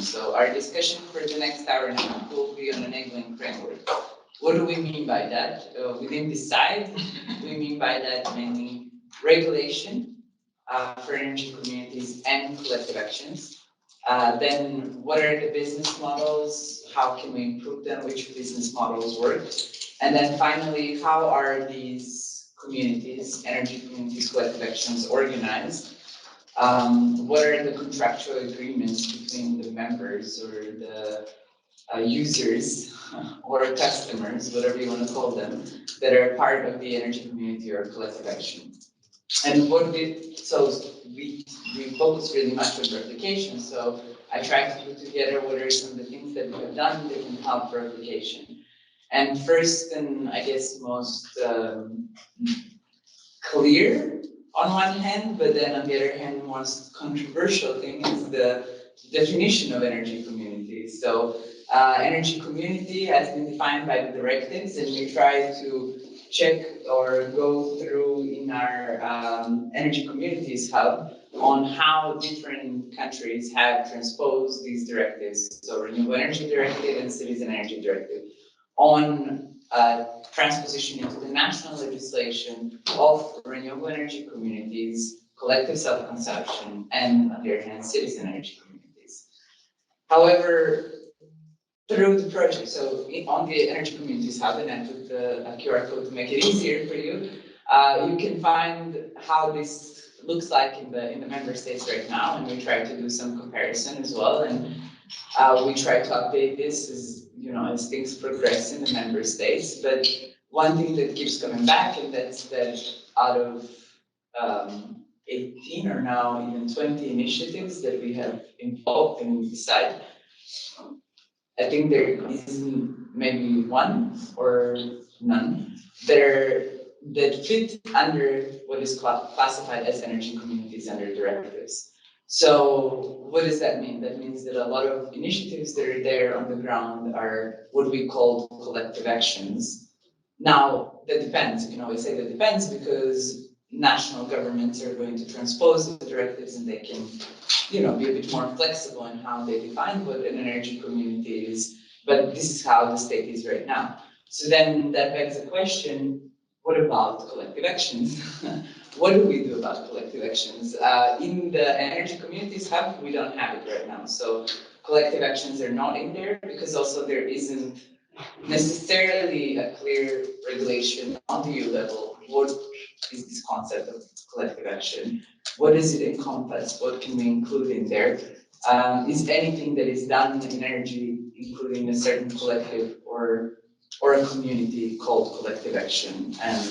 So our discussion for the next hour and a half will be on enabling framework. What do we mean by that? Within this side, we mean by that mainly regulation for energy communities and collective actions. Then what are the business models? How can we improve them? Which business models work? And then finally, how are these communities, energy communities, collective actions organized? What are the contractual agreements between the members or the users or customers, whatever you want to call them, that are part of the energy community or collective action? And so we focus really much on replication. So I tried to put together what are some of the things that we have done that can help replication. And first, and I guess most clear on one hand, but then on the other hand, most controversial thing is the definition of energy community. So energy community has been defined by the directives, and we try to check or go through in our energy communities hub on how different countries have transposed these directives. So renewable energy directive and citizen energy directive on transposition into the national legislation of renewable energy communities, collective self-consumption, and on the other hand, citizen energy communities. However, through the project, so on the energy communities hub, and I put the QR code to make it easier for you, you can find how this looks like in the member states right now, and we try to do some comparison as well, and we try to update this as as things progress in the member states. But one thing that keeps coming back, and that's that out of 18 or now even 20 initiatives that we have involved and we decide, I think there is maybe one or none that fit under what is classified as energy communities under directives. So what does that mean? That means that a lot of initiatives that are there on the ground are what we call collective actions. Now, that depends. You can always say that depends because national governments are going to transpose the directives and they can be a bit more flexible in how they define what an energy community is, but this is how the state is right now. So then that begs the question, what about collective actions? What do we do about collective actions? In the energy communities hub, we don't have it right now. So collective actions are not in there because also there isn't necessarily a clear regulation on the EU level. What is this concept of collective action? What does it encompass? What can we include in there? Is anything that is done in energy, including a certain collective or a community called collective action? And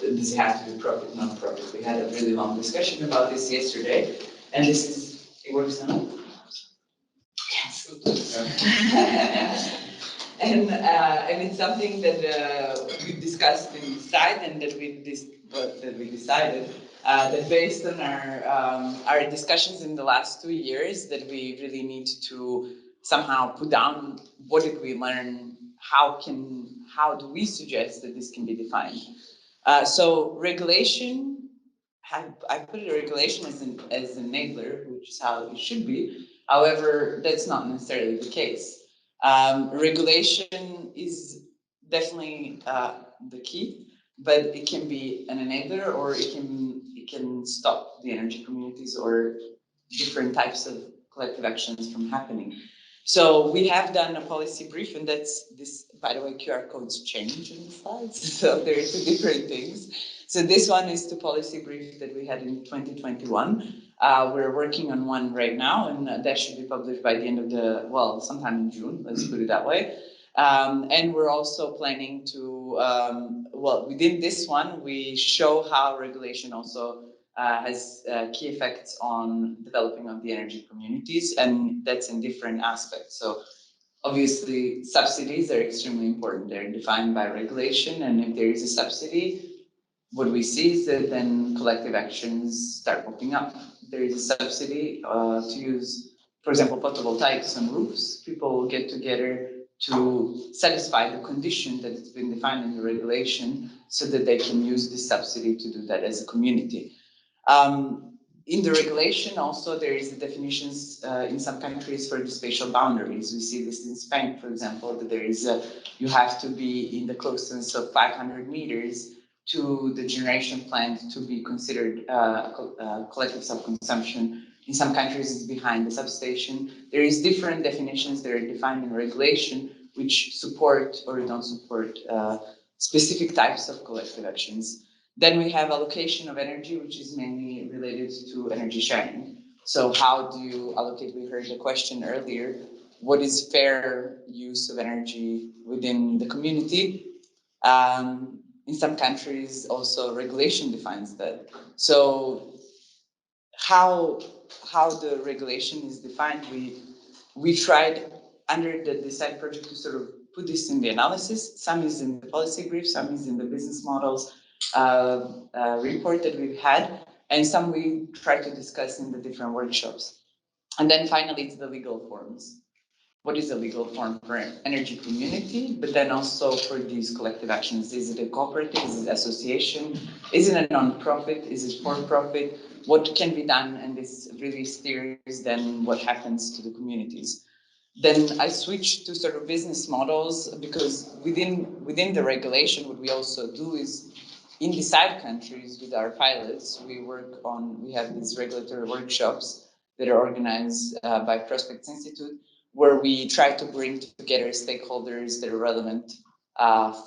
does it have to be profit, non-profit? We had a really long discussion about this yesterday, and it works now? Yes. And it's something that we discussed inside, and that we decided that based on our discussions in the last 2 years, that we really need to somehow put down what did we learn, how do we suggest that this can be defined. So regulation, I put it regulation as an enabler, which is how it should be. However, that's not necessarily the case. Regulation is definitely the key, but it can be an enabler, or it can stop the energy communities or different types of collective actions from happening. So we have done a policy brief, and that's this. By the way, QR codes change in the slides, so there are two different things. So this one is the policy brief that we had in 2021. We're working on one right now, and that should be published by the end of sometime in June, let's put it that way. And we're also planning to, within this one, we show how regulation also has key effects on developing of the energy communities, and that's in different aspects. So obviously, subsidies are extremely important. They're defined by regulation, and if there is a subsidy, what we see is that then collective actions start popping up. There is a subsidy to use, for example, photovoltaics on roofs. People will get together to satisfy the condition that it's been defined in the regulation so that they can use this subsidy to do that as a community. Um, In the regulation, also there is the definitions in some countries for the spatial boundaries. We see this in Spain, for example, that there is you have to be in the closeness of 500 meters to the generation plant to be considered collective self-consumption. In some countries, it's behind the substation. There is different definitions that are defined in regulation, which support or don't support specific types of collective actions. Then we have allocation of energy, which is mainly related to energy sharing. So how do you allocate? We heard the question earlier. What is fair use of energy within the community? In some countries, also regulation defines that. So how the regulation is defined, we tried under the Decide project to sort of put this in the analysis. Some is in the policy brief, some is in the business models report that we've had, and some we try to discuss in the different workshops. And then finally, it's the legal forms. What is a legal form for an energy community, but then also for these collective actions? Is it a cooperative? Is it association? Is it a non-profit? Is it for profit? What can be done? And this really steers then what happens to the communities. Then I switched to sort of business models because within the regulation, what we also do is in Decide countries with our pilots, we have these regulatory workshops that are organized by Prospects Institute, where we try to bring together stakeholders that are relevant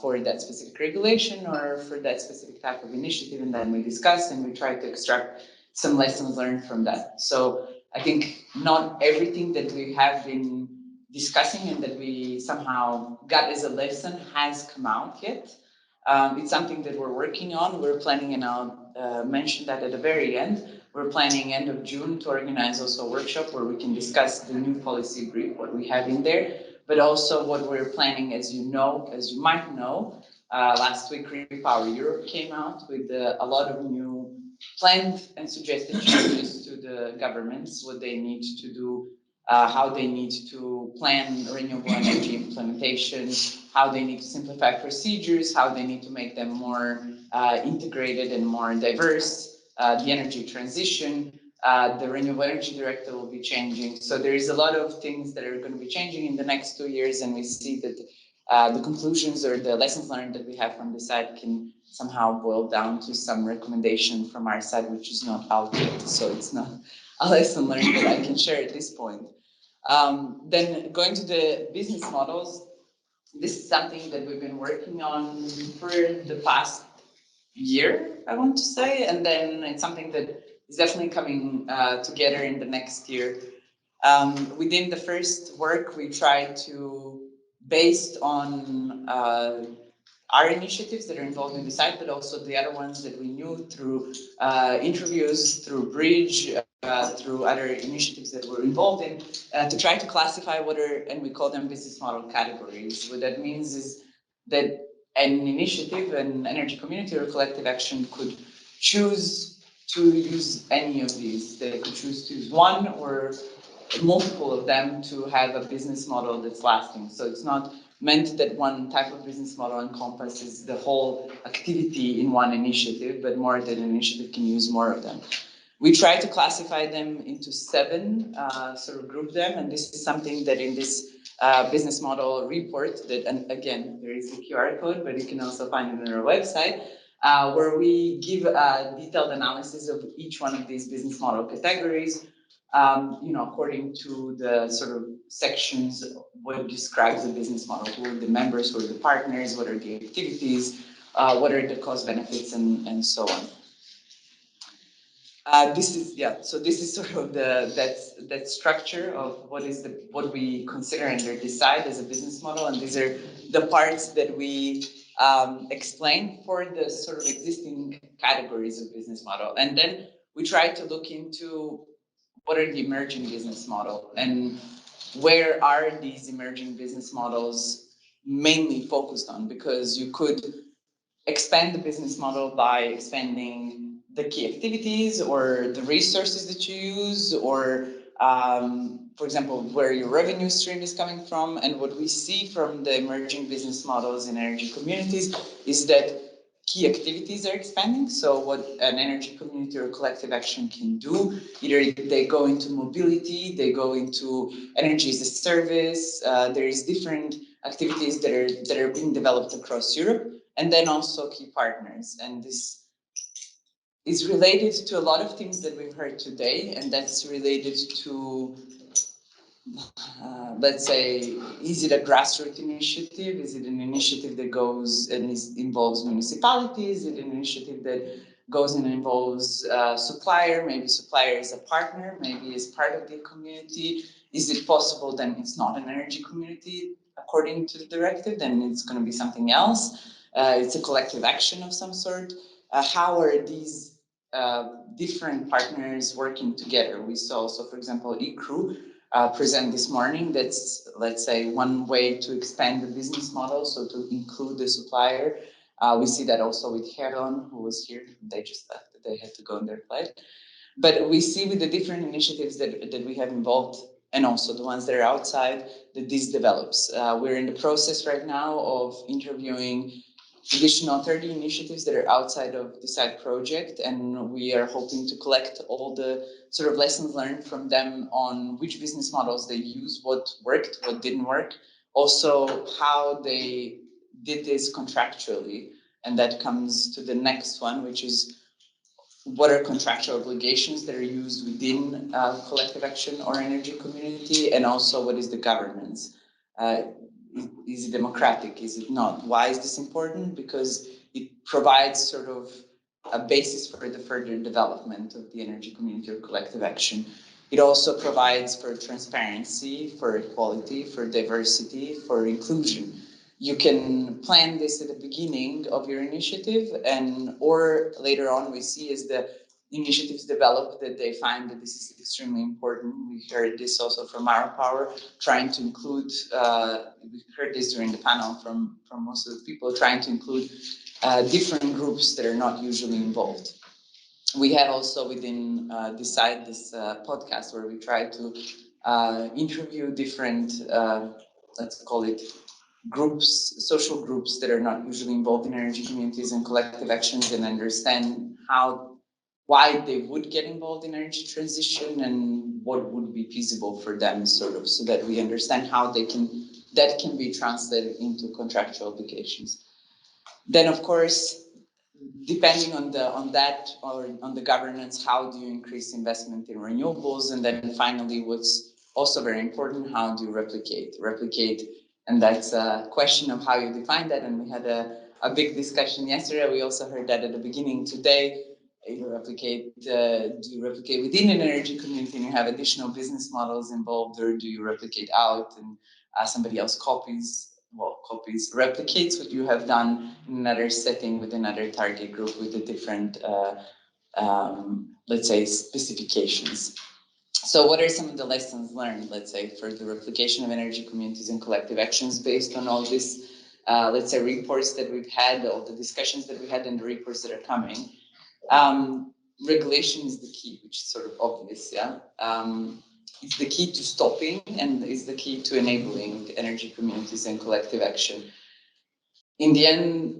for that specific regulation or for that specific type of initiative, and then we discuss and we try to extract some lessons learned from that. So I think not everything that we have been discussing and that we somehow got as a lesson has come out yet. It's something that we're working on. We're planning, and I'll mention that at the very end. We're planning end of June to organize also a workshop where we can discuss the new policy brief, what we have in there, but also what we're planning, as you might know, last week Repower Europe came out with a lot of new planned and suggested changes to the governments, what they need to do, how they need to plan renewable energy implementation, how they need to simplify procedures, how they need to make them more integrated and more diverse, the energy transition, the renewable energy directive will be changing. So there is a lot of things that are going to be changing in the next 2 years, and we see that the conclusions or the lessons learned that we have from this side can somehow boil down to some recommendation from our side, which is not out yet. So it's not a lesson learned that I can share at this point. Then going to the business models, this is something that we've been working on for the past year, I want to say, and then it's something that is definitely coming together in the next year. Within the first work, we tried to, based on our initiatives that are involved in the site, but also the other ones that we knew through interviews, through Bridge, through other initiatives that we're involved in, to try to classify what are, and we call them business model categories. What that means is that an initiative, an energy community or collective action could choose to use any of these. They could choose to use one or multiple of them to have a business model that's lasting. So it's not meant that one type of business model encompasses the whole activity in one initiative, but more that an initiative can use more of them. We try to classify them into 7, sort of group them, and this is something that in this business model report that, and again, there is a QR code, but you can also find it on our website, where we give a detailed analysis of each one of these business model categories, according to the sort of sections, what describes the business model, who are the members, who are the partners, what are the activities, what are the cost benefits, and so on. So this is sort of that structure of what we consider and decide as a business model, and these are the parts that we explain for the sort of existing categories of business model, and then we try to look into what are the emerging business model and where are these emerging business models mainly focused on, because you could expand the business model by expanding the key activities or the resources that you use, or for example, where your revenue stream is coming from. And what we see from the emerging business models in energy communities is that key activities are expanding. So what an energy community or collective action can do, either they go into mobility, they go into energy as a service. There is different activities that are being developed across Europe, and then also key partners. And this is related to a lot of things that we've heard today, and that's related to let's say, is it a grassroots initiative? Is it an initiative that goes and involves municipalities? Is it an initiative that goes and involves supplier? Maybe supplier is a partner, maybe is part of the community. Is it possible then it's not an energy community according to the directive? Then it's going to be something else. It's a collective action of some sort. How are these different partners working together? We saw also, for example, eCrew present this morning. That's, let's say, one way to expand the business model, so to include the supplier. We see that also with Heron, who was here. They just left, they had to go on their flight. But we see with the different initiatives that we have involved, and also the ones that are outside, that this develops. We're in the process right now of interviewing additional 30 initiatives that are outside of the side project, and we are hoping to collect all the sort of lessons learned from them on which business models they use, what worked, what didn't work, also how they did this contractually. And that comes to the next one, which is what are contractual obligations that are used within collective action or energy community, and also what is the governance. Is it democratic? Is it not? Why is this important? Because it provides sort of a basis for the further development of the energy community or collective action. It also provides for transparency, for equality, for diversity, for inclusion. You can plan this at the beginning of your initiative, and or later on we see as the initiatives develop that they find that this is extremely important. We heard this also from our power, trying to include, we heard this during the panel from most of the people, trying to include different groups that are not usually involved. We have also within Decide this podcast where we try to interview different, let's call it groups, social groups that are not usually involved in energy communities and collective actions, and understand why they would get involved in energy transition and what would be feasible for them, sort of, so that we understand how that can be translated into contractual obligations. Then, of course, depending on that or on the governance, how do you increase investment in renewables? And then finally, what's also very important, how do you replicate? And that's a question of how you define that. And we had a big discussion yesterday. We also heard that at the beginning today. Do you replicate within an energy community and you have additional business models involved, or do you replicate out and somebody else replicates what you have done in another setting with another target group with a different, let's say, specifications. So what are some of the lessons learned, let's say, for the replication of energy communities and collective actions based on all this, let's say, reports that we've had, all the discussions that we had and the reports that are coming? Regulation is the key, which is sort of obvious, yeah? It's the key to stopping and is the key to enabling energy communities and collective action. In the end,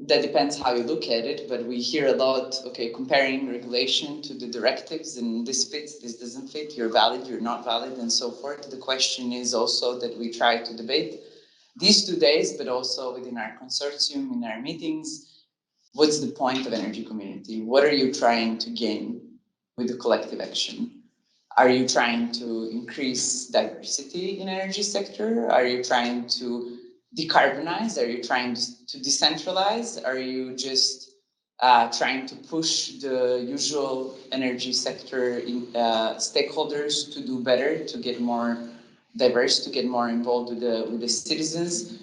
that depends how you look at it, but we hear a lot, okay, comparing regulation to the directives, and this fits, this doesn't fit, you're valid, you're not valid, and so forth. The question is also that we try to debate these 2 days, but also within our consortium, in our meetings. What's the point of energy community? What are you trying to gain with the collective action? Are you trying to increase diversity in energy sector? Are you trying to decarbonize? Are you trying to decentralize? Are you just trying to push the usual energy sector stakeholders to do better, to get more diverse, to get more involved with the citizens?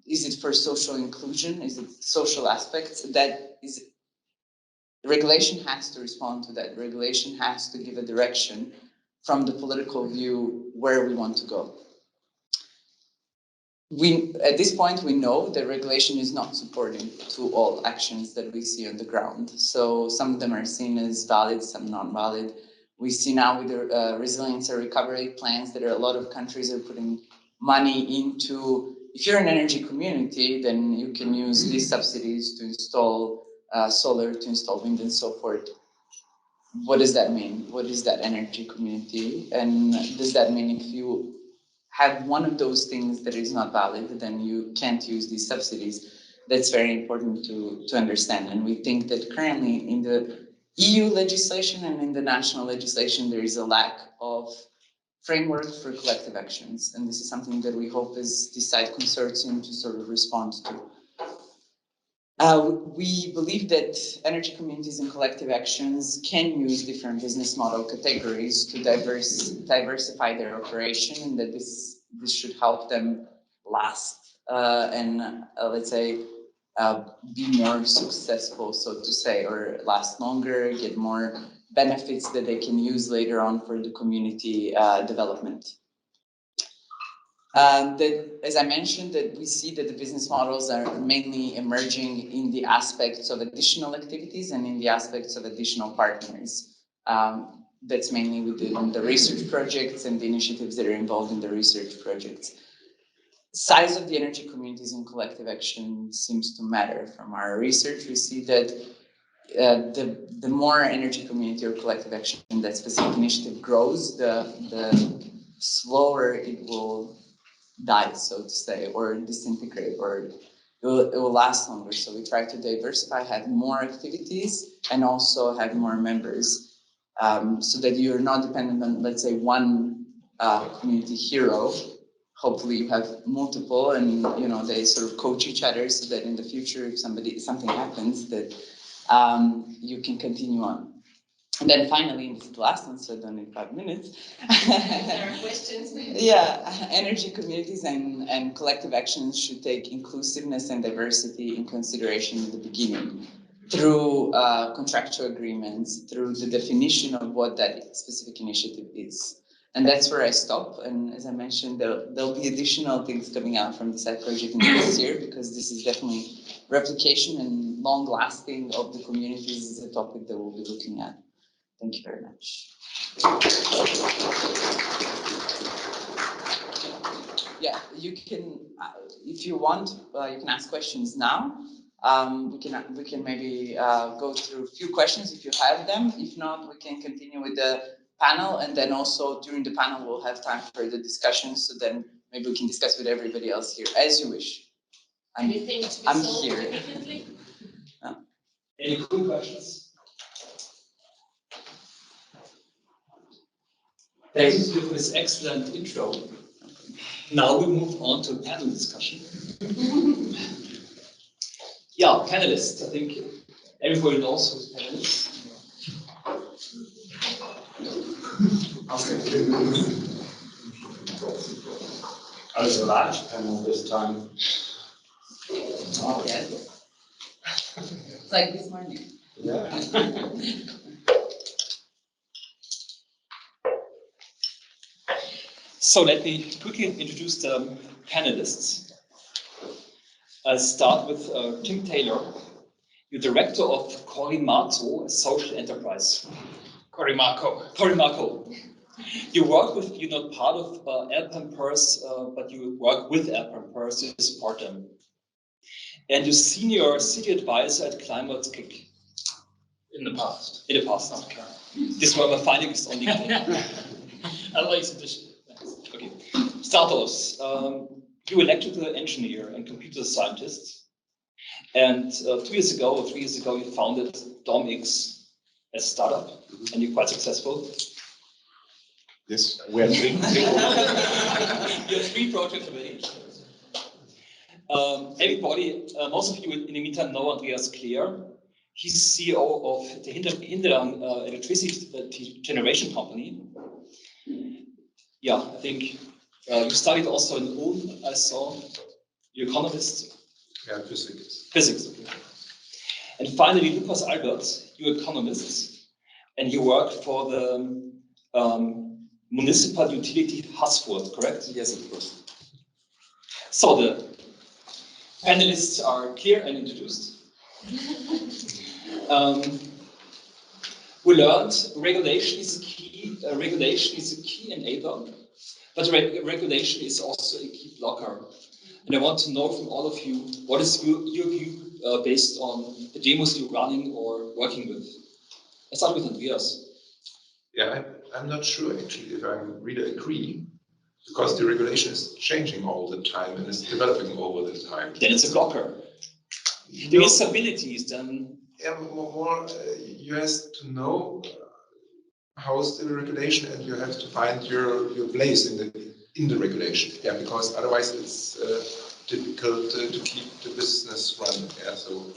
Is it for social inclusion? Is it social aspects? That is, regulation has to respond to that. Regulation has to give a direction from the political view where we want to go. At this point, we know that regulation is not supporting to all actions that we see on the ground. So some of them are seen as valid, some not valid. We see now with the resilience and recovery plans that a lot of countries are putting money into if you're an energy community, then you can use these subsidies to install solar, to install wind, and so forth. What does that mean? What is that energy community? And does that mean if you have one of those things that is not valid, then you can't use these subsidies? That's very important to understand. And we think that currently in the EU legislation and in the national legislation, there is a lack of framework for collective actions. And this is something that we hope as the site consortium to sort of respond to. We believe that energy communities and collective actions can use different business model categories to diversify their operation, and that this should help them last and let's say be more successful, so to say, or last longer, get more benefits that they can use later on for the community development. That, as I mentioned, that we see that the business models are mainly emerging in the aspects of additional activities and in the aspects of additional partners. That's mainly within the research projects and the initiatives that are involved in the research projects. Size of the energy communities and collective action seems to matter. From our research, we see that the more energy community or collective action that specific initiative grows, the slower it will die, so to say, or disintegrate, or it will last longer. So we try to diversify, have more activities, and also have more members, so that you're not dependent on, let's say, one community hero. Hopefully you have multiple, and they sort of coach each other, so that in the future, if something happens, that you can continue on. And then finally, and this is the last one, so done in 5 minutes. There are questions. Yeah, energy communities and collective actions should take inclusiveness and diversity in consideration in the beginning, through contractual agreements, through the definition of what that specific initiative is. And that's where I stop. And as I mentioned, there'll be additional things coming out from the side project in this year, because this is definitely replication and long lasting of the communities is a topic that we'll be looking at. Thank you very much. Yeah, you can, if you want, you can ask questions now. We can maybe go through a few questions if you have them. If not, we can continue with the panel, and then also during the panel we'll have time for the discussions. So then maybe we can discuss with everybody else here, as you wish. Anything to be I'm solved here. immediately? Any cool questions? Thank you for this excellent intro. Now we move on to panel discussion. Yeah, panelists. I think everybody knows who's panelists. I was a large panel this time. Oh, yes. It's like this morning. Yeah. So let me quickly introduce the panelists. I'll start with Tim Taylor. You're director of Corimato, a social enterprise. Corimaco. You work with, you're not part of Alpenpers, but you work with Alpenpers to support them. And you're senior city advisor at Climate Kick. In the past. In the past, okay. This were my findings on LinkedIn. I like this. Okay. Status. You're electrical engineer and computer scientist. And 2 years ago or 3 years ago, you founded DomX as a startup, and you're quite successful. Yes, we are three. You have 3 projects already. Everybody, most of you in the meantime know Andreas Kleer. He's CEO of the Hinterland electricity generation company. Yeah, I think you studied also in Ulm, I saw. You're economist? Yeah, physics. Physics, okay. And finally, Lukas Albert, you're economist, and you work for the municipal utility Haßfurt, correct? Yes, of course. So the panelists are clear and introduced. We learned regulation is a key. Regulation is a key enabler, but regulation is also a key blocker. And I want to know from all of you, what is your view based on the demos you're running or working with? Let's start with Andreas. Yeah, I'm not sure actually if I really agree, because the regulation is changing all the time and is developing over the time. Then it's a blocker. The instabilities then. Yeah, more you have to know how is the regulation, and you have to find your place in the regulation. Yeah, because otherwise it's difficult to keep the business running. Yeah, so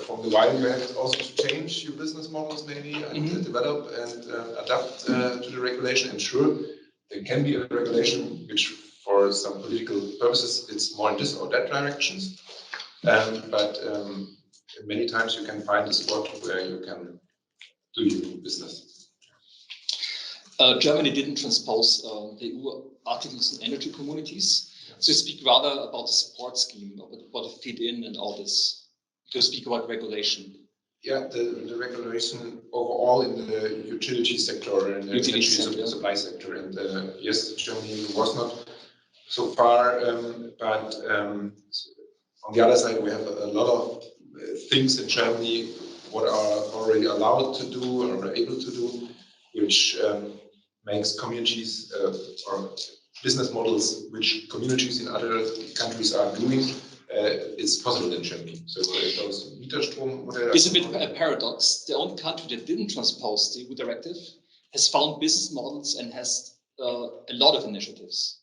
from the while you have also to change your business models maybe and develop and adapt to the regulation. And sure, there can be a regulation which, for some political purposes, it's more in this or that directions. But many times you can find a spot where you can do your business. Germany didn't transpose the EU articles on energy communities. So speak rather about the support scheme, about the feed-in and all this. To speak about regulation. Yeah, the regulation overall in the utility sector and the energy supply sector. And yes, Germany was not so far, but on the other side, we have a lot of things in Germany what are already allowed to do or are able to do, which makes communities or business models which communities in other countries are doing. It's possible in Germany. So those Mieterstrom. It's a bit a paradox. The only country that didn't transpose the EU directive has found business models and has a lot of initiatives.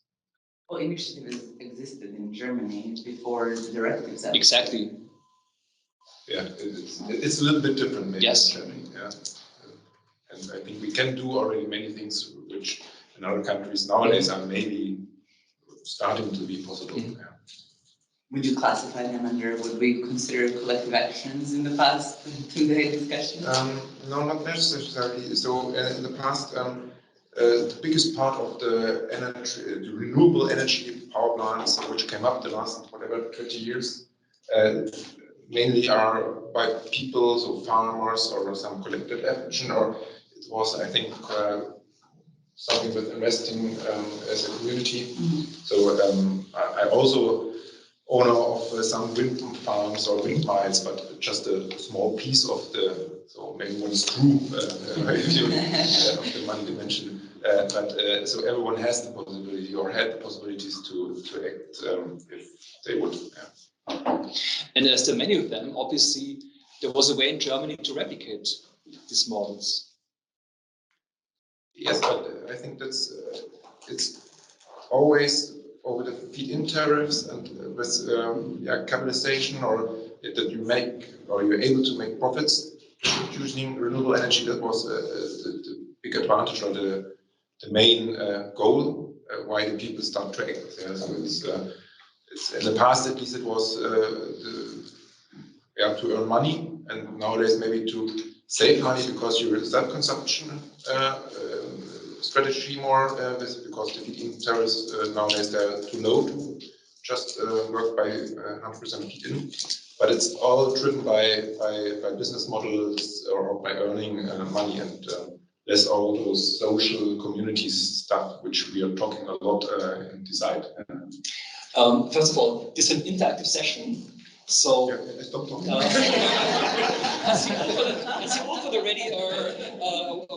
Well, initiatives existed in Germany before the directives. Exactly. Yeah, it's a little bit different maybe yes. in Germany. Yeah. And I think we can do already many things which in other countries nowadays are maybe starting to be possible. Yeah. Would you classify them under what we consider collective actions in the past today discussion? No, not necessarily. So in the past, the biggest part of the energy, the renewable energy power plants which came up the last 20 years, mainly are by people, so farmers or some collective action, or it was, I think, something with investing as a community. So I also owner of some wind farms or wind mines, but just a small piece of the, so maybe one screw of the money dimension. So everyone has the possibility or had the possibilities to act if they would. Yeah. And as there are many of them, obviously, there was a way in Germany to replicate these models. Yes, but I think that's it's always over the feed-in tariffs and with capitalization, or that you make or you're able to make profits using renewable energy. That was the big advantage or the main goal why the people start to act. Yeah, so it's in the past at least it was to earn money, and nowadays maybe to save money because your self-consumption strategy more because the feed-in tariffs nowadays they're too low to just work by 100% feed-in, but it's all driven by business models or by earning money and less all those social communities stuff which we are talking a lot in Decide. First of all, this is an interactive session. So, stop talking. As you offered already, I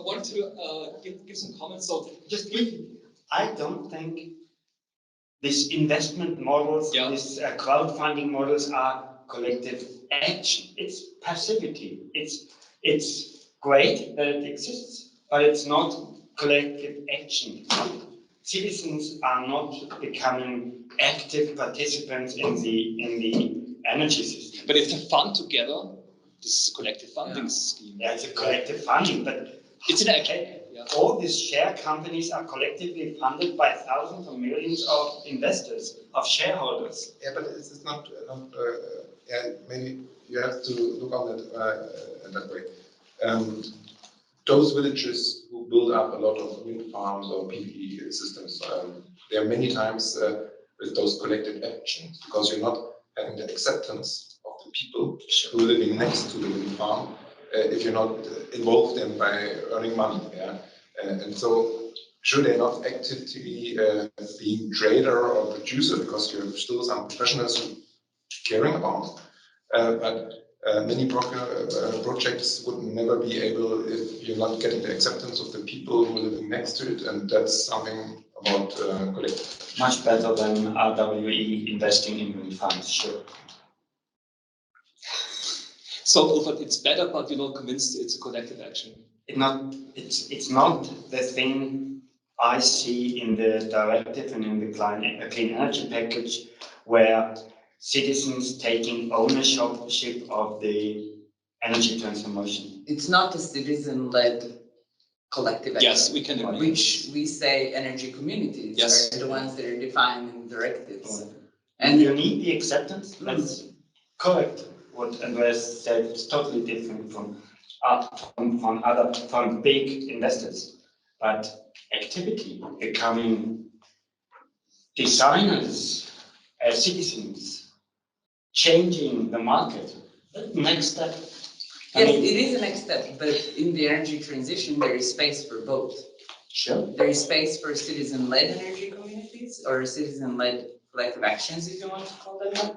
want to give some comments. So, just I don't think these investment models, these crowdfunding models are collective action. It's passivity. It's great that it exists, but it's not collective action. Citizens are not becoming active participants in the energy system. But if they fund together, this is a collective funding scheme. Yeah, it's a collective funding, but it's an action. All these share companies are collectively funded by thousands or millions of investors, of shareholders. Yeah, but it's not maybe you have to look on it that way. Those villages who build up a lot of wind farms or PV systems, there are many times with those collective actions, because you're not having the acceptance of the people who are living next to the wind farm if you're not involved in by earning money. Yeah? And so should they not actively being trader or producer, because you have still some professionals who caring about. But many projects would never be able if you're not getting the acceptance of the people who are living next to it, and that's something about collective. Much better than RWE investing in wind farms, sure. So, but it's better, but you're not convinced it's a collective action. It's not the thing I see in the directive and in the clean energy package, where citizens taking ownership of the energy transformation. It's not a citizen-led collective action. Yes, we can agree. Which we say energy communities Yes. are the ones that are defined in directives. And you need the acceptance. That's correct. What Andreas said is totally different from big investors. But activity, becoming designers as citizens, changing the market, that's the next step. Yes, it is a next step, but in the energy transition, there is space for both. Sure. There is space for citizen-led energy communities or citizen-led collective actions, if you want to call them that.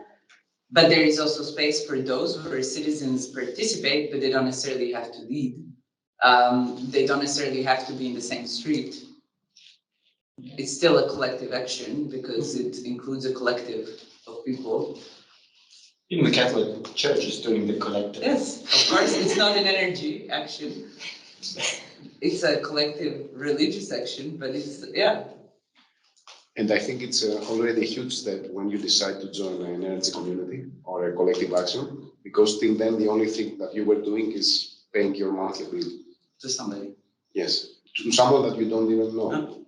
But there is also space for those where citizens participate, but they don't necessarily have to lead. They don't necessarily have to be in the same street. It's still a collective action because it includes a collective of people. Even the Catholic Church is doing the collective. Yes, of course, it's not an energy action. It's a collective religious action, but it's, yeah. And I think it's already a huge step when you decide to join an energy community or a collective action, because till then the only thing that you were doing is paying your monthly bill. To somebody. Yes, to someone that you don't even know. No.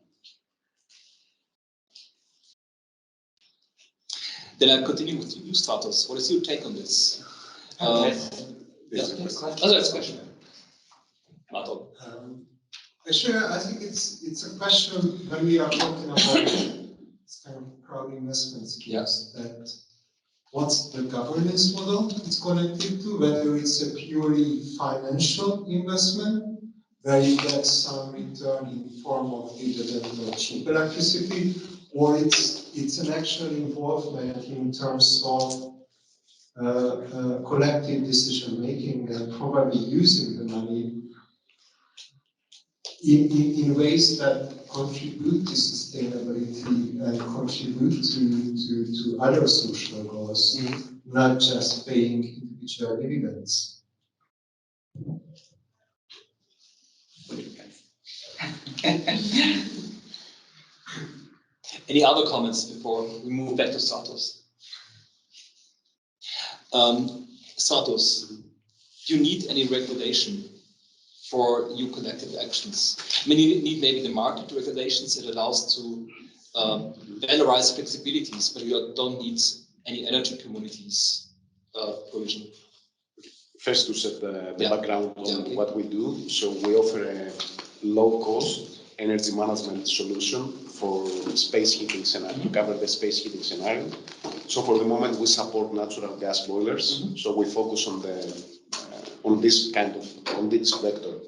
Then I continue with you, Stratos. What is your take on this? This is a Oh, that's a question. Martin. Actually, I think it's a question when we are talking about this kind of crowd investment schemes, that what's the governance model it's connected to, whether it's a purely financial investment, where you get some return in form of dividend or cheap electricity, or it's an actual involvement in terms of collective decision making and probably using the money in ways that contribute to sustainability and contribute to other social goals, not just paying individual dividends. Any other comments before we move back to Stratos? Stratos, do you need any regulation for your collective actions? I mean, you need maybe the market regulations that allows to valorize flexibilities, but you don't need any energy communities provision. First, to set the background on what we do. So we offer a low-cost energy management solution for space heating scenario, to cover the space heating scenario. So for the moment, we support natural gas boilers. So we focus on this vector.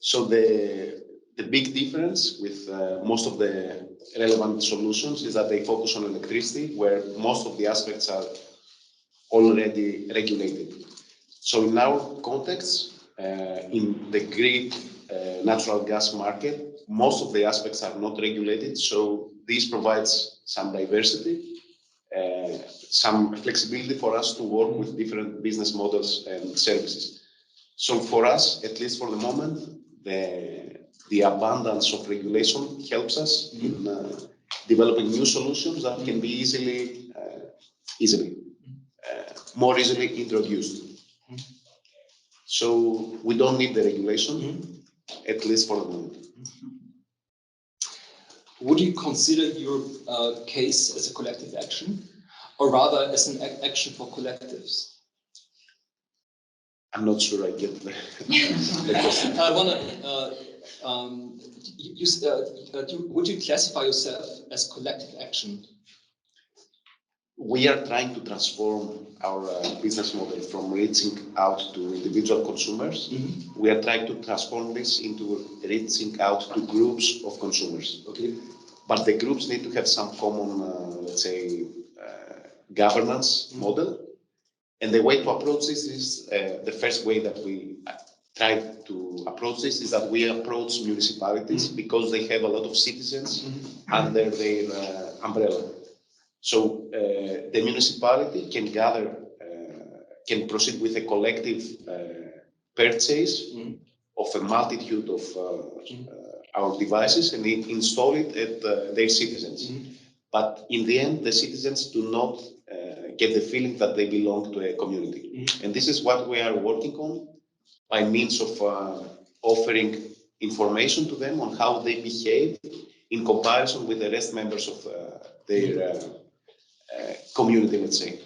So the big difference with most of the relevant solutions is that they focus on electricity, where most of the aspects are already regulated. So in our context, in the Greek natural gas market, most of the aspects are not regulated. So this provides some diversity, some flexibility for us to work with different business models and services. So for us, at least for the moment, the abundance of regulation helps us in developing new solutions that can be more easily introduced. So we don't need the regulation, at least for the moment. Would you consider your case as a collective action, or rather as an action for collectives? I'm not sure I get the question. I want to, would you classify yourself as collective action? we are trying to transform our business model from reaching out to individual consumers. We are trying to transform this into reaching out to groups of consumers. Okay. But the groups need to have some common, let's say, governance model. And the way to approach this is the first way that we try to approach this is that we approach municipalities because they have a lot of citizens under their umbrella. So the municipality can can proceed with a collective purchase of a multitude of our devices and install it at their citizens. But in the end, the citizens do not get the feeling that they belong to a community. And this is what we are working on by means of offering information to them on how they behave in comparison with the rest members of their community, let's say.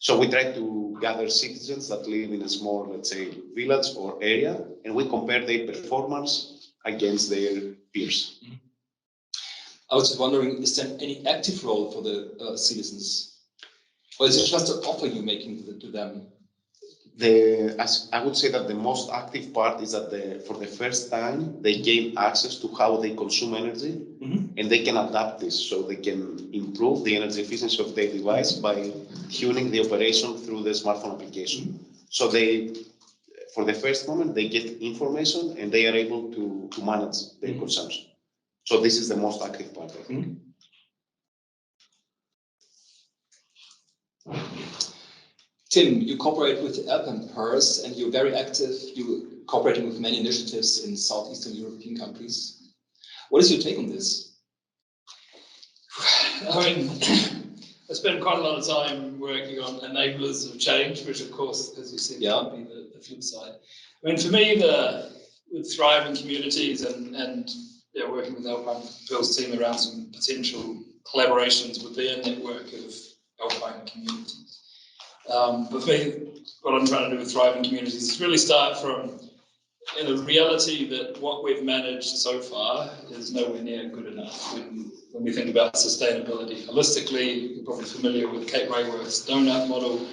So we try to gather citizens that live in a small, let's say, village or area, and we compare their performance against their peers. I was just wondering, is there any active role for the citizens? Or is it just an offer you're making to them? I would say that the most active part is that for the first time, they gain access to how they consume energy, and they can adapt this so they can improve the energy efficiency of their device by tuning the operation through the smartphone application. So for the first moment, they get information and they are able to manage their consumption. So this is the most active part, I think. Tim, you cooperate with the app and PERS, and you're very active. You're cooperating with many initiatives in Southeastern European countries. What is your take on this? I mean, I spend quite a lot of time working on enablers of change, which of course, as you said, can be the flip side. I mean, for me, with thriving communities and working with Alpine Pearl's team around some potential collaborations with their network of Alpine communities. But for me, what I'm trying to do with thriving communities is really start from the reality that what we've managed so far is nowhere near good enough. When we think about sustainability holistically, you're probably familiar with Kate Rayworth's donut model.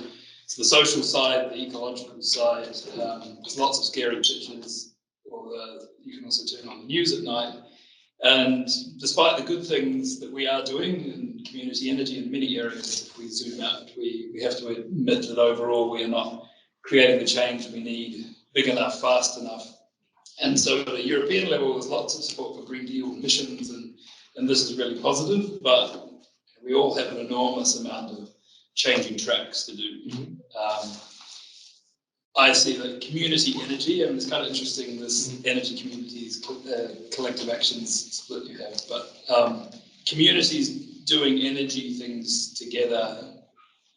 It's the social side, the ecological side. There's lots of scary pictures, or you can also turn on the news at night. And despite the good things that we are doing in community energy in many areas, if we zoom out, we have to admit that overall we are not creating the change we need big enough, fast enough. And so at a European level, there's lots of support for Green Deal emissions, and this is really positive, but we all have an enormous amount of changing tracks to do. I see that community energy, and it's kind of interesting, this energy communities, collective actions split you have, but communities doing energy things together,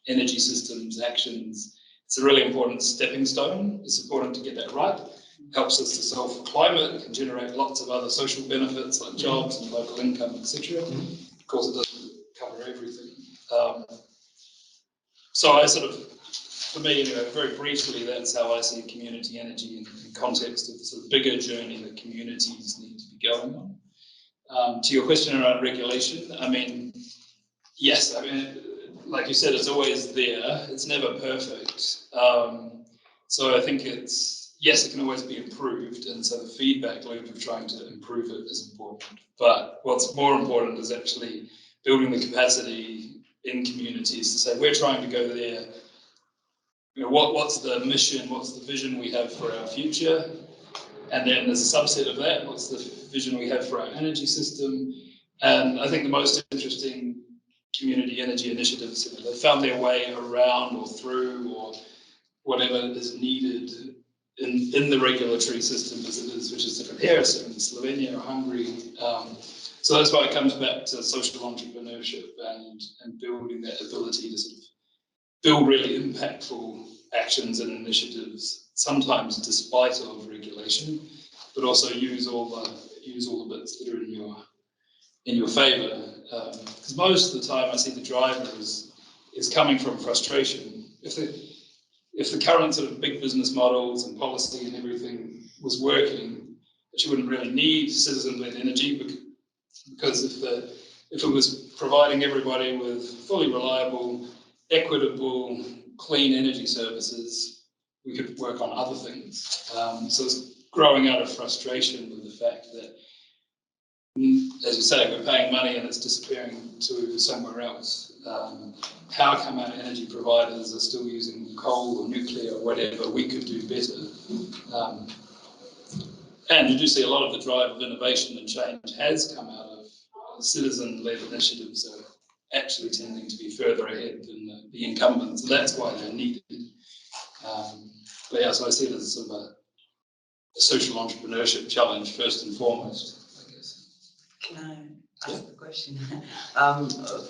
energy systems, actions, it's a really important stepping stone. It's important to get that right. It helps us to solve for climate. It can generate lots of other social benefits like jobs and local income, etc. Of course, it doesn't cover everything. So I for me, very briefly, that's how I see community energy in the context of the sort of bigger journey that communities need to be going on. To your question around regulation, I mean, yes, I mean, like you said, it's always there. It's never perfect. So I think yes, it can always be improved. And so the feedback loop of trying to improve it is important. But what's more important is actually building the capacity in communities to say, we're trying to go there. What's the mission, what's the vision we have for our future? And then as a subset of that, what's the vision we have for our energy system? And I think the most interesting community energy initiatives, they've found their way around or through or whatever is needed in the regulatory system as it is, which is different here, so in Slovenia or Hungary. So that's why it comes back to social entrepreneurship and building that ability to sort of build really impactful actions and initiatives, sometimes despite of regulation, but also use all the bits that are in your favour. Because most of the time I see the driver is coming from frustration. If the current sort of big business models and policy and everything was working, but you wouldn't really need citizen-led energy, because if it was providing everybody with fully reliable, equitable, clean energy services, we could work on other things. So it's growing out of frustration with the fact that, as you say, we're paying money and it's disappearing to somewhere else. How come our energy providers are still using coal or nuclear or whatever? We could do better. And you do see a lot of the drive of innovation and change has come out of citizen-led initiatives that are actually tending to be further ahead than the incumbents, and that's why they're needed. But yeah, so I see it as sort of a social entrepreneurship challenge first and foremost, I guess. Can I ask a question?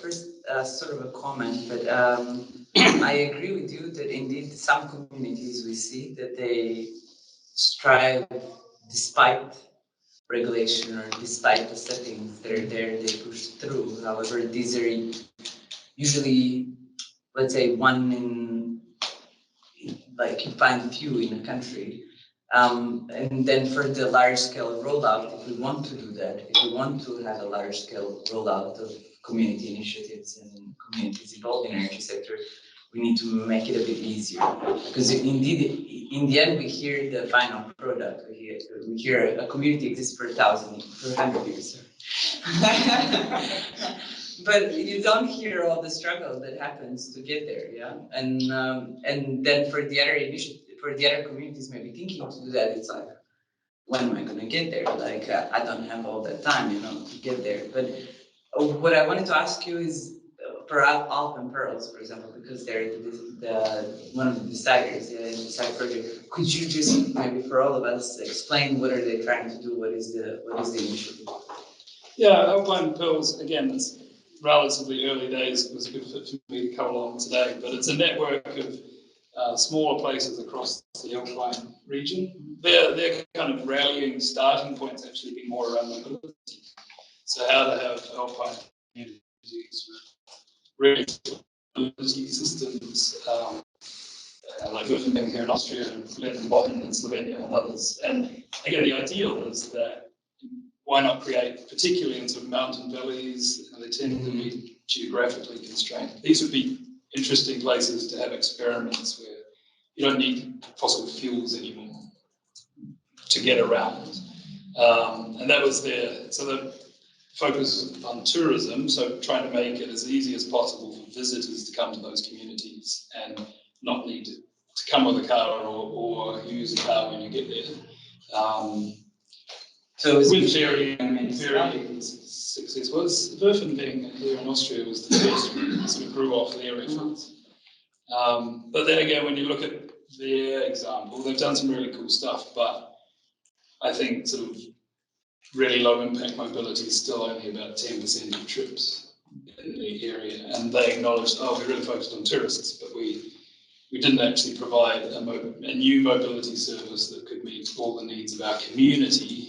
First, sort of a comment, but I agree with you that indeed some communities we see that they strive despite regulation or despite the settings that are there, they push through. However, these are usually, let's say, one in, like you find few in a country. And then for the large scale rollout, if we want to do that, if we want to have a large scale rollout of community initiatives and communities involved in the energy sector, we need to make it a bit easier. Because indeed, in the end, we hear the final product. We hear a community exists for 100 years. But you don't hear all the struggle that happens to get there, yeah. And then for the other communities, maybe thinking to do that, it's like, when am I going to get there? Like, I don't have all that time, to get there. But what I wanted to ask you is, for Alp and Pearls, for example, because they're one of the deciders in the side project. Could you just maybe for all of us explain what are they trying to do? What is the initiative? Yeah, Alpine Pearls, again, it's relatively early days. It was a good fit for me to come along today, but it's a network of smaller places across the Alpine region. Their kind of rallying starting points actually be more around mobility. So how to have Alpine communities with really mobility systems, like Württemberg here in Austria, and Bonn in Slovenia and others. And again, the ideal is that why not create, particularly in sort of mountain valleys, and they tend to be geographically constrained. These would be interesting places to have experiments where you don't need fossil fuels anymore to get around. And that was so the focus on tourism, so trying to make it as easy as possible for visitors to come to those communities and not need to come with a car or use a car when you get there. So it's with very success. Well, Württemberg here in Austria was the first sort of grew off their efforts. But then again, when you look at their example, they've done some really cool stuff, but I think sort of really low impact mobility is still only about 10% of trips in the area. And they acknowledged, we really focused on tourists, but we didn't actually provide a new mobility service that could meet all the needs of our community.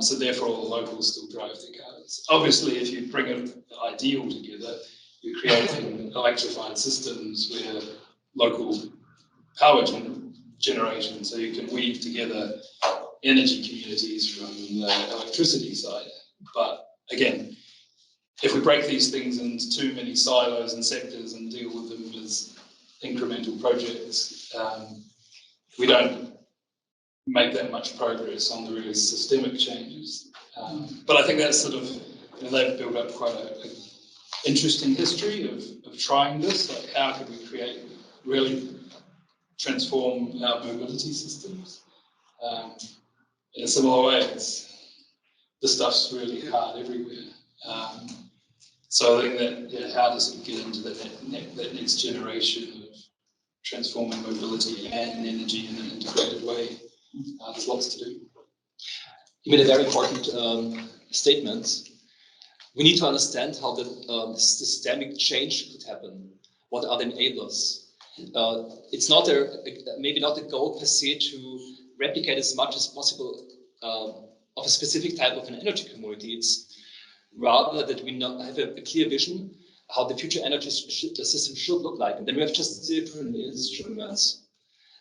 So therefore, all the locals still drive their cars. Obviously, if you bring an ideal together, you're creating electrified systems where local power generation, so you can weave together energy communities from the electricity side. But again, if we break these things into too many silos and sectors and deal with them as incremental projects, we don't make that much progress on the really systemic changes. But I think that's sort of, they've built up quite an interesting history of trying this, like how could we really transform our mobility systems. In a similar way, the stuff's really hard everywhere. So I think that how does it get into that next generation of transforming mobility and energy in an integrated way? There's lots to do. You made a very important statement. We need to understand how the systemic change could happen. What are the enablers? It's not maybe not a goal per se to replicate as much as possible of a specific type of an energy community. It's rather that we have a clear vision how the future energy system should look like. And then we have just different instruments.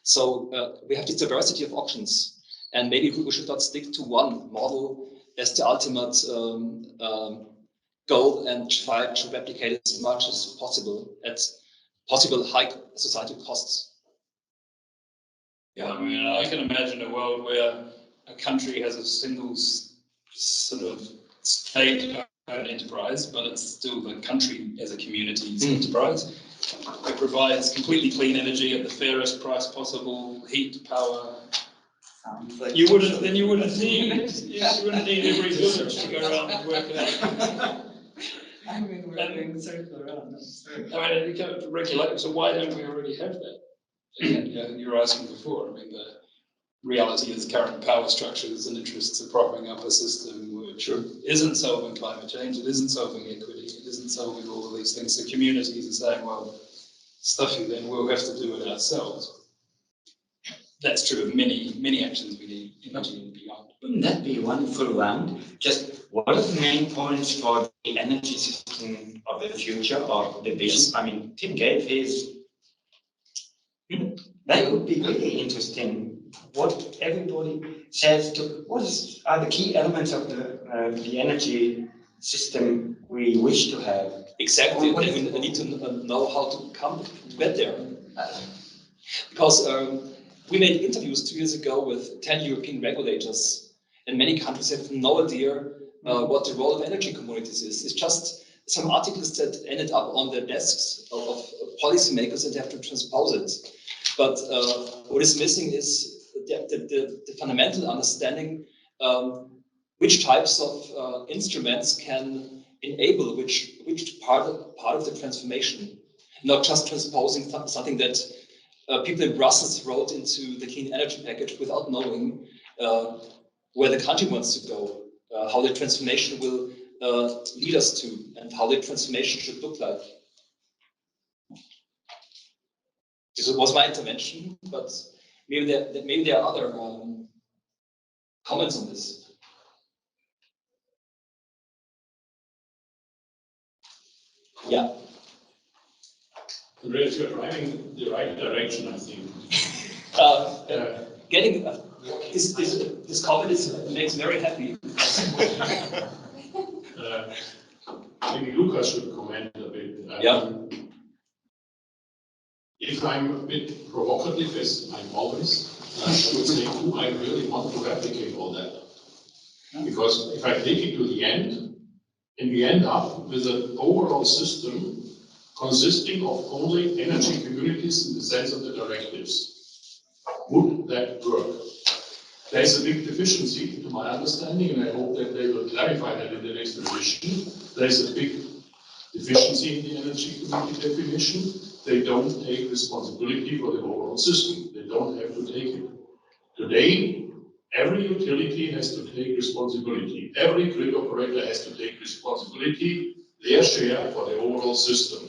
So we have this diversity of options. And maybe we should not stick to one model as the ultimate go and try to replicate as much as possible at possible high societal costs. Yeah, I mean, I can imagine a world where a country has a single sort of state-owned enterprise, but it's still the country as a community's enterprise. It provides completely clean energy at the fairest price possible, heat, power. Sounds like You wouldn't need every village to go around and work it out. I mean, we're doing circle around. I mean, you can't regulate, so why don't we already have that? Again, you were asking before, I mean, the reality is current power structures and interests are propping up a system which isn't solving climate change, it isn't solving equity, it isn't solving all of these things. So communities are saying, well, stuff you then, we'll have to do it ourselves. That's true of many actions we need energy and beyond. Wouldn't that be one full round? Just what are the main points for the energy system of the future or the vision? I mean, Tim gave his. That would be really interesting. What everybody says to are the key elements of the energy system we wish to have? Exactly, and we need to know how to get there. Because we made interviews 2 years ago with 10 European regulators, and many countries have no idea what the role of energy communities is. It's just some articles that ended up on the desks of policymakers and they have to transpose it. But what is missing is the fundamental understanding which types of instruments can enable which part of the transformation, not just transposing something that people in Brussels wrote into the clean energy package without knowing where the country wants to go, how the transformation will lead us to, and how the transformation should look like. This was my intervention, but maybe there are other comments on this. Yeah. Andreas, you're driving the right direction, I think. Getting this comment makes me very happy. Maybe Lucas should comment a bit. Yeah. If I'm a bit provocative, as I'm always, I would say, do I really want to replicate all that? Because if I take it to the end, and we end up with an overall system consisting of only energy communities in the sense of the directives, would that work? There's a big deficiency, to my understanding, and I hope that they will clarify that in the next revision. There's a big deficiency in the energy community definition. They don't take responsibility for the overall system. They don't have to take it. Today, every utility has to take responsibility. Every grid operator has to take responsibility, their share for the overall system.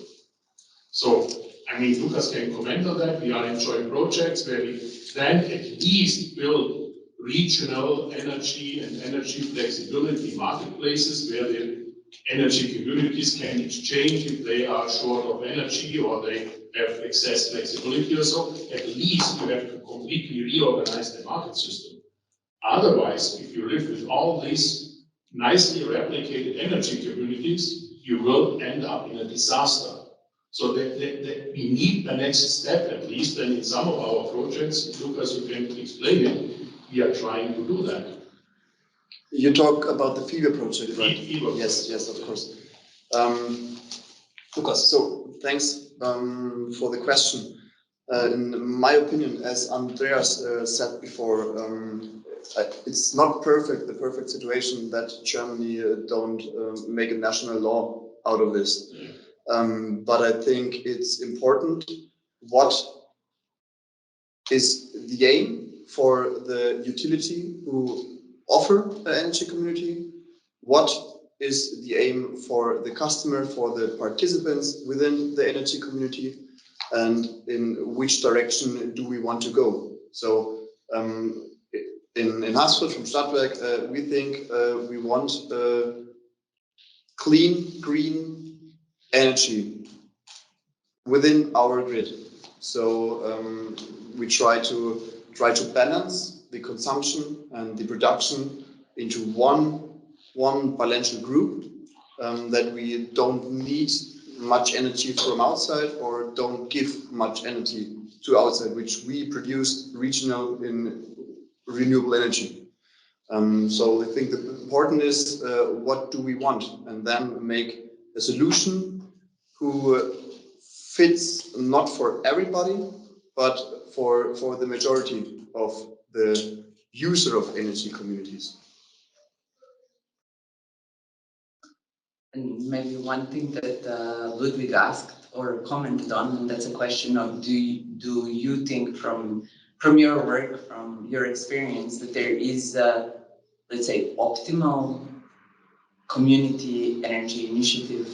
So, I mean, Lucas can comment on that. We are enjoying projects where we then at least build regional energy and energy flexibility marketplaces where the energy communities can exchange if they are short of energy or they have excess flexibility or so. At least you have to completely reorganize the market system. Otherwise, if you live with all these nicely replicated energy communities, you will end up in a disaster. So that we need the next step at least, and in some of our projects, Lucas, you can explain it, we are trying to do that. You talk about the FIBE project, right? FIBE yes, of course. Lucas. So thanks for the question. In my opinion, as Andreas said before, it's not the perfect situation that Germany don't make a national law out of this. But I think it's important what is the aim for the utility who offer an energy community, what is the aim for the customer, for the participants within the energy community, and in which direction do we want to go. So in Hassfeld from Stadtwerk, we think we want clean, green energy within our grid. So we try to balance the consumption and the production into one bilateral group, that we don't need much energy from outside or don't give much energy to outside, which we produce regional in renewable energy. So I think the important is what do we want, and then make a solution who fits not for everybody, but for the majority of the user of energy communities. And maybe one thing that Ludwig asked or commented on, and that's a question of do you think from your work, from your experience, that there is a, let's say, optimal community energy initiative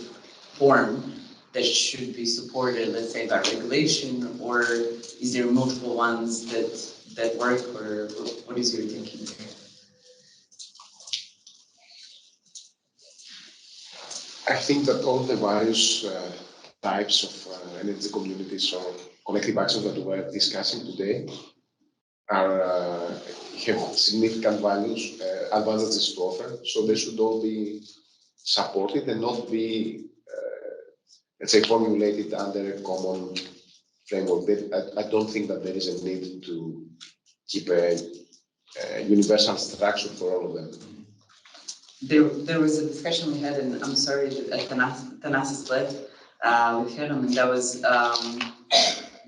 form that should be supported, let's say, by regulation, or is there multiple ones that work, or what is your thinking there? I think that all the various types of energy communities or collective actions that we are discussing today are have significant values, advantages to offer. So they should all be supported and not be, let's say, formulated under a common framework. I don't think that there is a need to keep a universal structure for all of them. There was a discussion we had, and I'm sorry that Thanasis left with him, and that was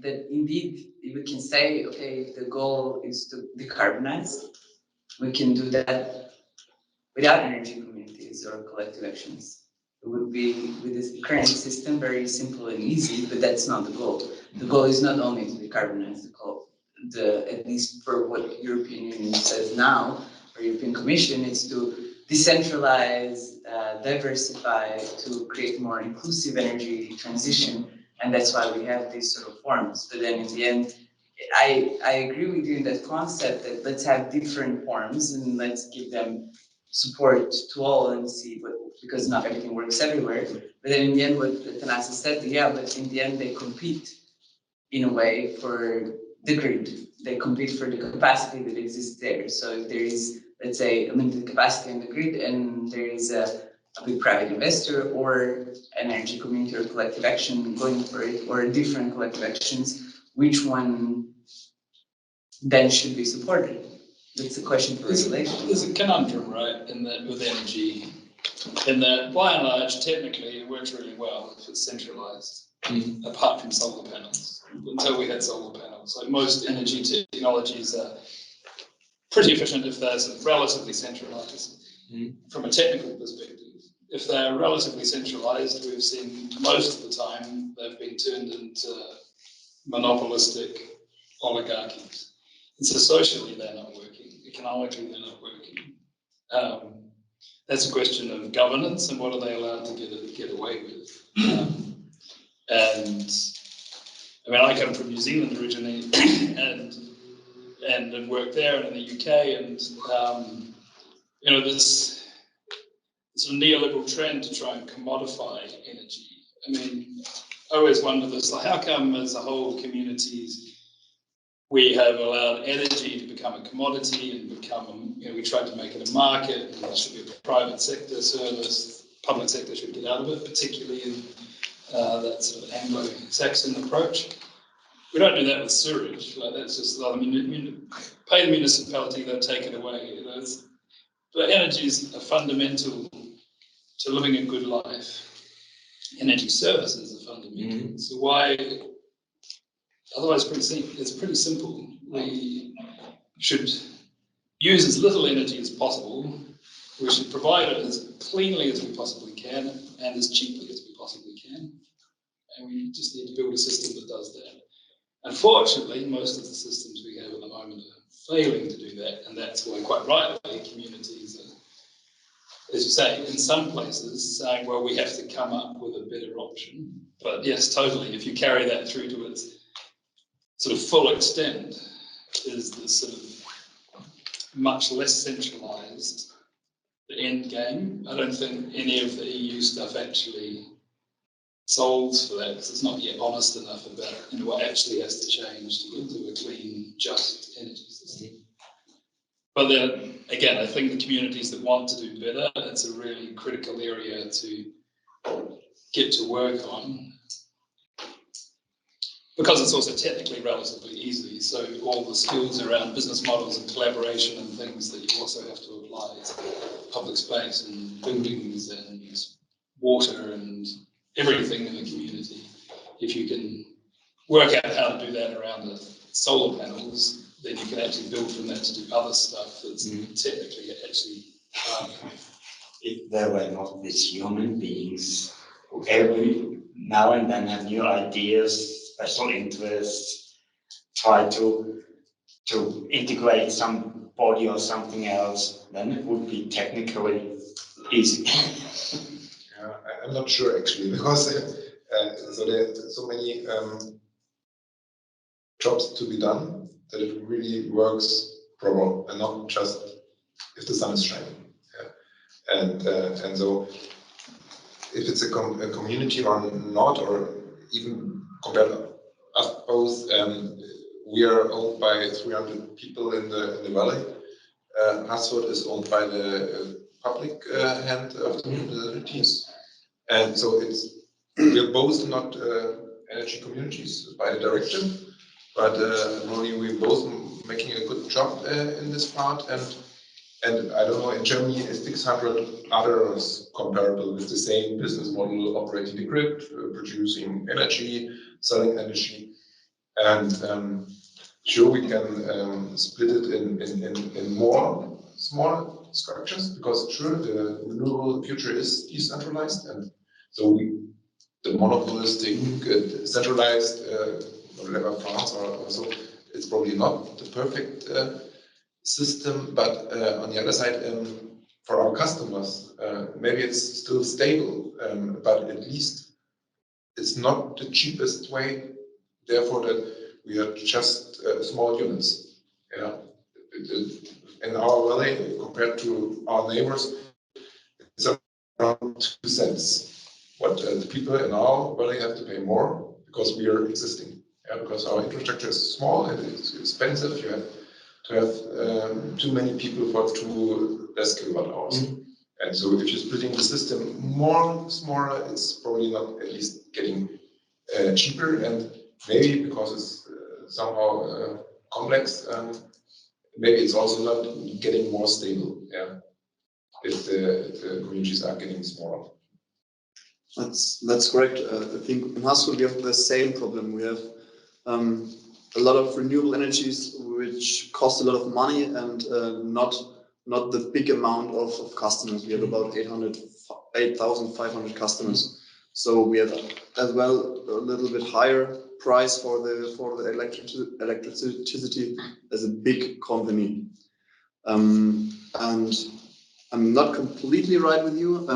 that indeed we can say, okay, if the goal is to decarbonize, we can do that without energy communities or collective actions. It would be, with this current system, very simple and easy, but that's not the goal. The goal is not only to decarbonize, at least for what European Union says now, or European Commission, it's to decentralize, diversify, to create more inclusive energy transition, and that's why we have these sort of forms. But then in the end, I agree with you in that concept that let's have different forms and let's give them support to all and see what, because not everything works everywhere. But then in the end, what Thanasis said, yeah, but in the end they compete in a way for the grid. They compete for the capacity that exists there. So if there is, let's say, a limited capacity in the grid and there is a big private investor or an energy community or collective action going for it, or different collective actions, which one then should be supported? That's a question for regulation. There's a conundrum, right, in that with energy, in that by and large, technically, it works really well if it's centralized, apart from solar panels. Until we had solar panels, like most energy technologies are pretty efficient if they're sort of relatively centralized from a technical perspective. If they're relatively centralized, we've seen most of the time they've been turned into monopolistic oligarchies. And so socially they're not working, economically they're not working. That's a question of governance and what are they allowed to get away with. And I mean, I come from New Zealand originally and worked there and in the UK, and you know, this sort of neoliberal trend to try and commodify energy. I mean, I always wonder this, like, how come as a whole communities we have allowed energy to become a commodity and become, you know, we tried to make it a market, and it should be a private sector service, public sector should get out of it, particularly in that sort of Anglo-Saxon approach. We don't do that with sewage, like that's just, I mean, pay the municipality, they'll take it away. You know, but energy is a fundamental to living a good life. Energy services are fundamental. So why? Otherwise, it's pretty simple. We should use as little energy as possible. We should provide it as cleanly as we possibly can and as cheaply as we possibly can. And we just need to build a system that does that. Unfortunately, most of the systems we have at the moment are failing to do that, and that's why, quite rightly, communities are, as you say, in some places saying, well, we have to come up with a better option. But yes, totally, if you carry that through to its sort of full extent, is the sort of much less centralised the end game. I don't think any of the EU stuff actually solves for that, because it's not yet honest enough about, you know, what actually has to change to get to a clean, just energy system. But then, again, I think the communities that want to do better, it's a really critical area to get to work on. Because it's also technically relatively easy, so all the skills around business models and collaboration and things that you also have to apply to public space and buildings and water and everything in the community. If you can work out how to do that around the solar panels, then you can actually build from that to do other stuff that's technically actually If there were not these human beings who every now and then have new ideas, special interests, try to integrate some body or something else, then it would be technically easy. Yeah, I'm not sure actually, because so there are so many jobs to be done that it really works proper and not just if the sun is shining. Yeah. And so if it's a community or not, or even compared to us both, we are owned by 300 people in the valley. Hassford is owned by the public hand of the municipalities. And so we're both not energy communities by the directive, but normally we're both making a good job in this part. And I don't know, in Germany, 600 others comparable with the same business model, operating the grid, producing energy, selling energy. And sure, we can split it in more small structures, because sure, the renewable future is decentralized, and so the monopolistic, centralized, whatever France or so, it's probably not the perfect system, but on the other side, for our customers, maybe it's still stable, but at least it's not the cheapest way, therefore that we are just small units. Yeah. In our valley, compared to our neighbors, it's around 2 cents. What the people in our valley have to pay more because we are existing. Yeah, because our infrastructure is small and it's expensive. You have to have too many people for 2 less kilowatt hours. And so if you're splitting the system smaller, it's probably not at least getting cheaper, and maybe because it's somehow complex, maybe it's also not getting more stable. Yeah, if the communities are getting smaller. That's correct. I think in Haskell we have the same problem. We have a lot of renewable energies which cost a lot of money, and not the big amount of customers. We have about 8,500 customers. So we have as well a little bit higher price for the electricity as a big company. And I'm not completely right with you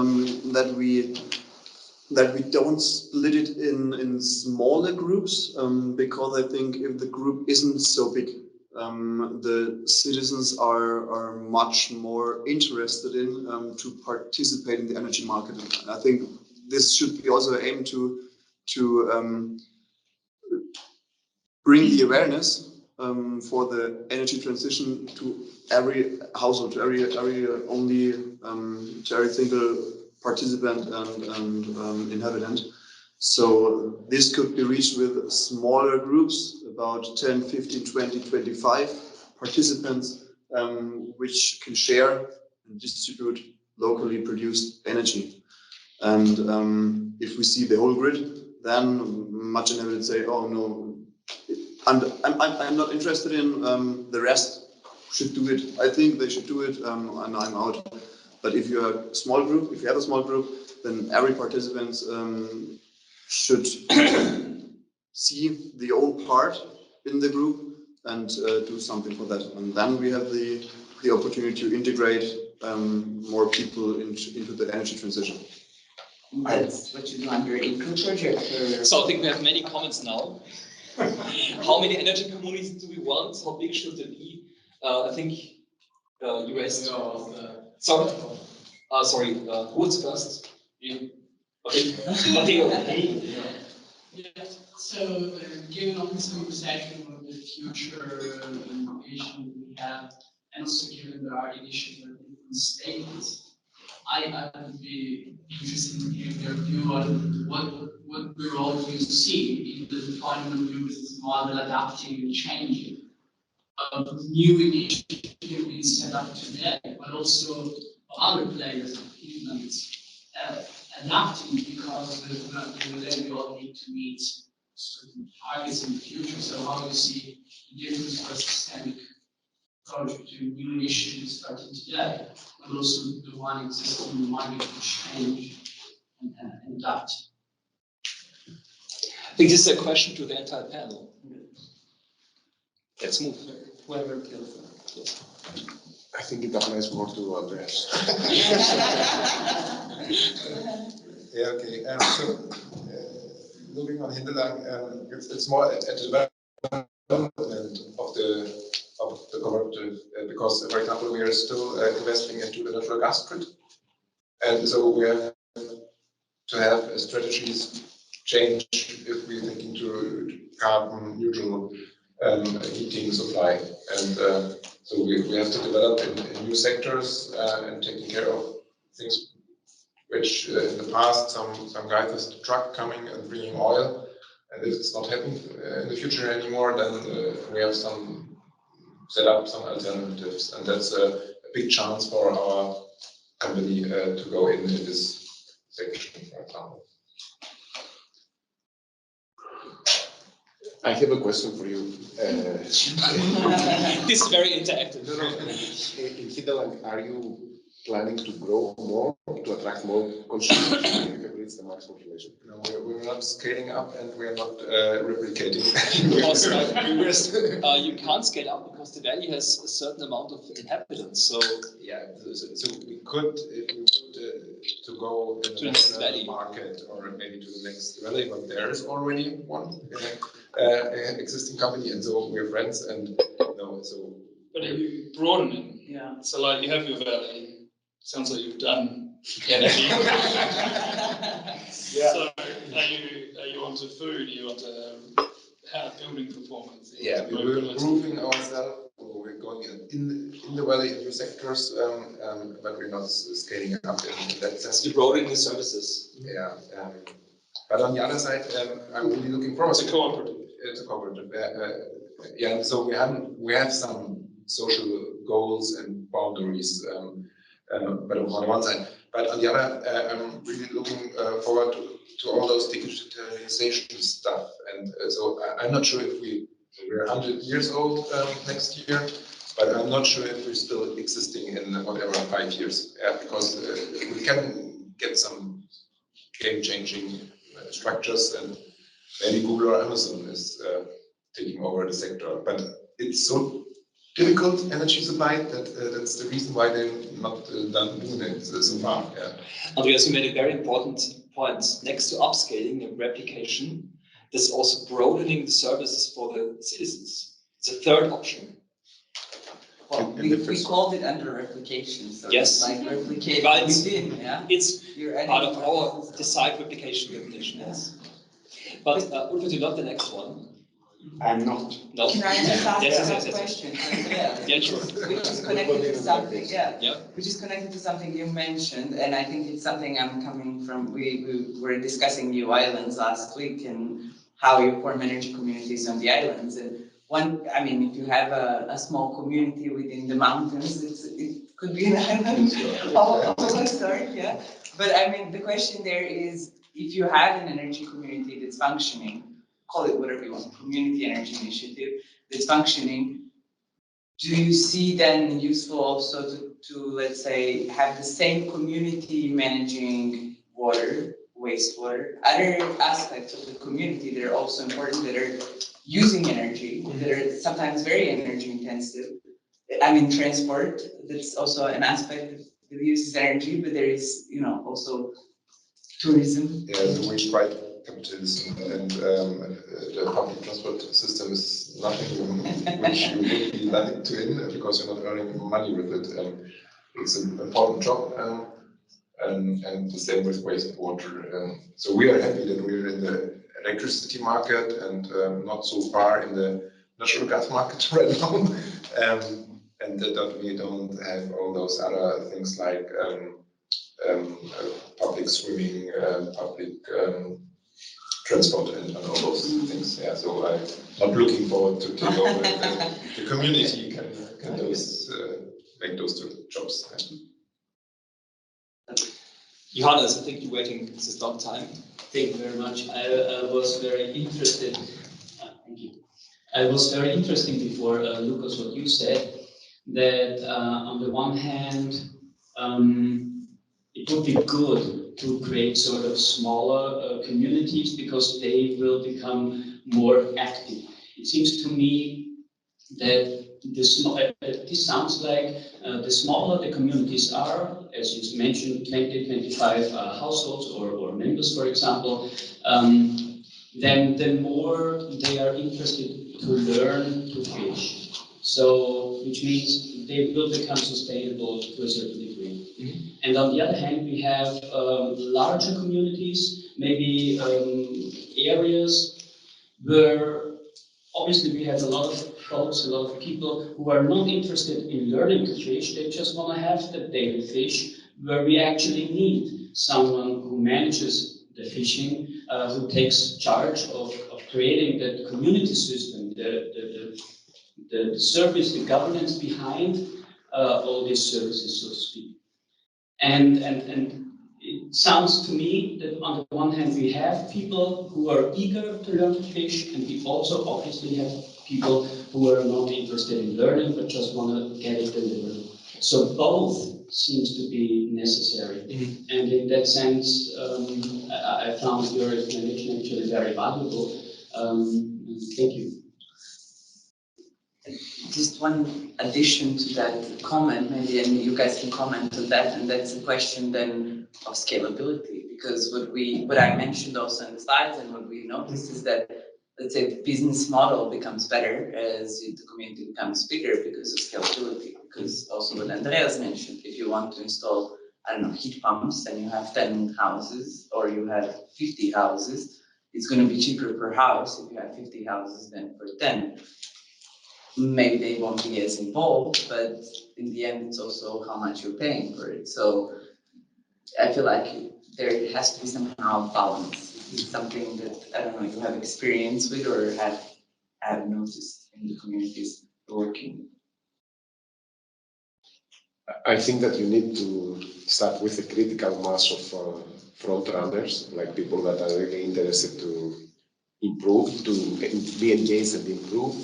that we don't split it in smaller groups, because I think if the group isn't so big, the citizens are much more interested in to participate in the energy market. And I think this should be also aimed to bring the awareness for the energy transition to every household, to every single participant and inhabitant. So this could be reached with smaller groups, about 10, 15, 20, 25 participants, which can share and distribute locally produced energy. And if we see the whole grid, then much inhabitants say, oh no, I'm not interested in the rest should do it. I think they should do it, and I'm out. But if you have a small group, then every participant should see the own part in the group and do something for that. And then we have the opportunity to integrate more people into the energy transition. That's what you do under Untitled Chapter. So I think we have many comments now. How many energy communities do we want? How big should they be? I think US. Sorry. Sorry. Who's first? You. Okay. Okay. Yeah. So, given all this conversation about the future vision we have, and also given there are initiatives at different stages, I would be interested in hearing your view on what the role you see in the deployment of new business model, adapting and changing of new initiatives being set up today, but also other players in Finland adapting because the way we all need to meet certain targets in the future. So how you see the difference for systemic approach between new initiatives starting today, but also the one existing in the market to change and adapt. I think this is a question to the entire panel. Let's move. Whoever kills them. Yes. I think it applies more to Andreas. Yeah, okay. So, looking on Hinterland, it's more at the development of the cooperative, because, for example, we are still investing into the natural gas grid, and so we have to have strategies change if we're thinking to carbon neutral heating supply, and so we have to develop in new sectors and taking care of things which in the past some guy has the truck coming and bringing oil, and if it's not happening in the future anymore, then we have set up some alternatives, and that's a big chance for our company to go in this section, for example. I have a question for you. This is very interactive. In Hinterland, are you planning to grow more, to attract more consumers? You have reached the max population. No, we're not scaling up, and we're not replicating. Because you can't scale up because the valley has a certain amount of inhabitants. So yeah, so we could, if we would, to go in To the the next next valley. market, or maybe to the next valley, but there is already one existing company, and so we're friends, and no, so. But are you broadening? Yeah. So like you have your valley, sounds like you've done energy. Yeah. So are you onto food? Are you onto building performance? Yeah, we're improving ourselves. We're going in the valley in new sectors, but we're not scaling up in that sense. you're broadening the services. Yeah, but on the other side, I'm really looking forward. It's a cooperative. It's a cooperative. Yeah, so we have some social goals and boundaries, but on one side. But on the other, I'm really looking forward to all those digitalization stuff. And so I'm not sure if we're 100 years old next year, but I'm not sure if we're still existing in whatever 5 years. Yeah, because we can get some game-changing structures, and maybe Google or Amazon is taking over the sector. But it's so difficult energy supply that that's the reason why they're not done doing it so far. Yeah. Andreas, you made a very important point. Next to upscaling and replication, there's also broadening the services for the citizens. It's a third option. Well, we called it under replication, so Yes. it's like replicating Right. within, yeah? It's You're part of adding our services. decide replication definition, yes. But Ulf, you're not the next one. I'm not. No. Can I just ask Yes, a yes, yes. question? Yeah, Yeah, sure. which is connected to something, yeah. Yeah. Which is connected to something you mentioned, and I think it's something I'm coming from. We were discussing new islands last week and how you form energy communities on the islands. And I mean, if you have a small community within the mountains, it could be an island of a sort, yeah. But I mean, the question there is, if you have an energy community that's functioning, call it whatever you want, community energy initiative that's functioning, do you see then useful also to let's say, have the same community managing water, wastewater, other aspects of the community that are also important, that are using energy, that are sometimes very energy intensive? I mean, transport, that's also an aspect that uses energy, but there is, also tourism. Yeah, the wage price capitalism, and the public transport system is nothing which you would be lucky to in, because you're not earning money with it. It's an important job, and the same with wastewater. So we are happy that we're in the electricity market and not so far in the natural gas market right now. and that we don't have all those other things like public swimming, public transport, and all those things. Yeah, so I'm not looking forward to take over. The community can those make those two jobs. Johannes, I think you're waiting this long time. Thank you very much. I was very interested. Thank you. I was very interested before, Lucas, what you said, that on the one hand, it would be good to create sort of smaller communities because they will become more active. It seems to me that this sounds like the smaller the communities are, as you mentioned, 20, 25 households or members, for example, then the more they are interested to learn to fish. So, which means they will become sustainable to a certain degree. Mm-hmm. And on the other hand, we have larger communities, maybe areas where obviously we have a lot of folks, a lot of people who are not interested in learning to fish, they just want to have the daily fish, where we actually need someone who manages the fishing, who takes charge of creating the community system, the service, the governance behind all these services, so to speak. And it sounds to me that on the one hand we have people who are eager to learn to fish, and we also obviously have people who are not interested in learning but just want to get it delivered. So both seems to be necessary. Mm-hmm. And in that sense, I found your explanation actually very valuable. Thank you. Just one addition to that comment, maybe, and you guys can comment on that, and that's a question then of scalability, because what I mentioned also in the slides and what we noticed is that, let's say, the business model becomes better as the community becomes bigger because of scalability, because also what Andreas mentioned, if you want to install, I don't know, heat pumps and you have 10 houses or you have 50 houses, it's going to be cheaper per house if you have 50 houses than for 10. Maybe they won't be as involved, but in the end, it's also how much you're paying for it. So I feel like there has to be somehow balance. It's something that, I don't know, you have experience with or have noticed in the communities you're working with. I think that you need to start with a critical mass of front runners, like people that are really interested to improve, to be engaged and improve.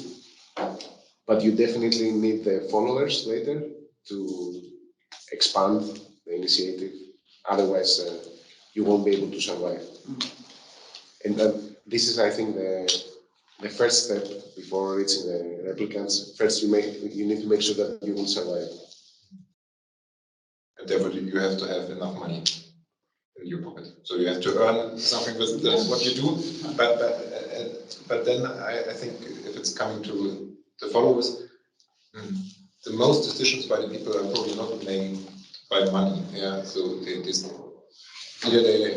But you definitely need the followers later to expand the initiative. Otherwise, you won't be able to survive. And this is, I think, the first step before reaching the replicants. First, you need to make sure that you will survive. And therefore, you have to have enough money in your pocket. So you have to earn something with what you do. But then I think if it's coming to the followers, the most decisions by the people are probably not made by money. Yeah, so they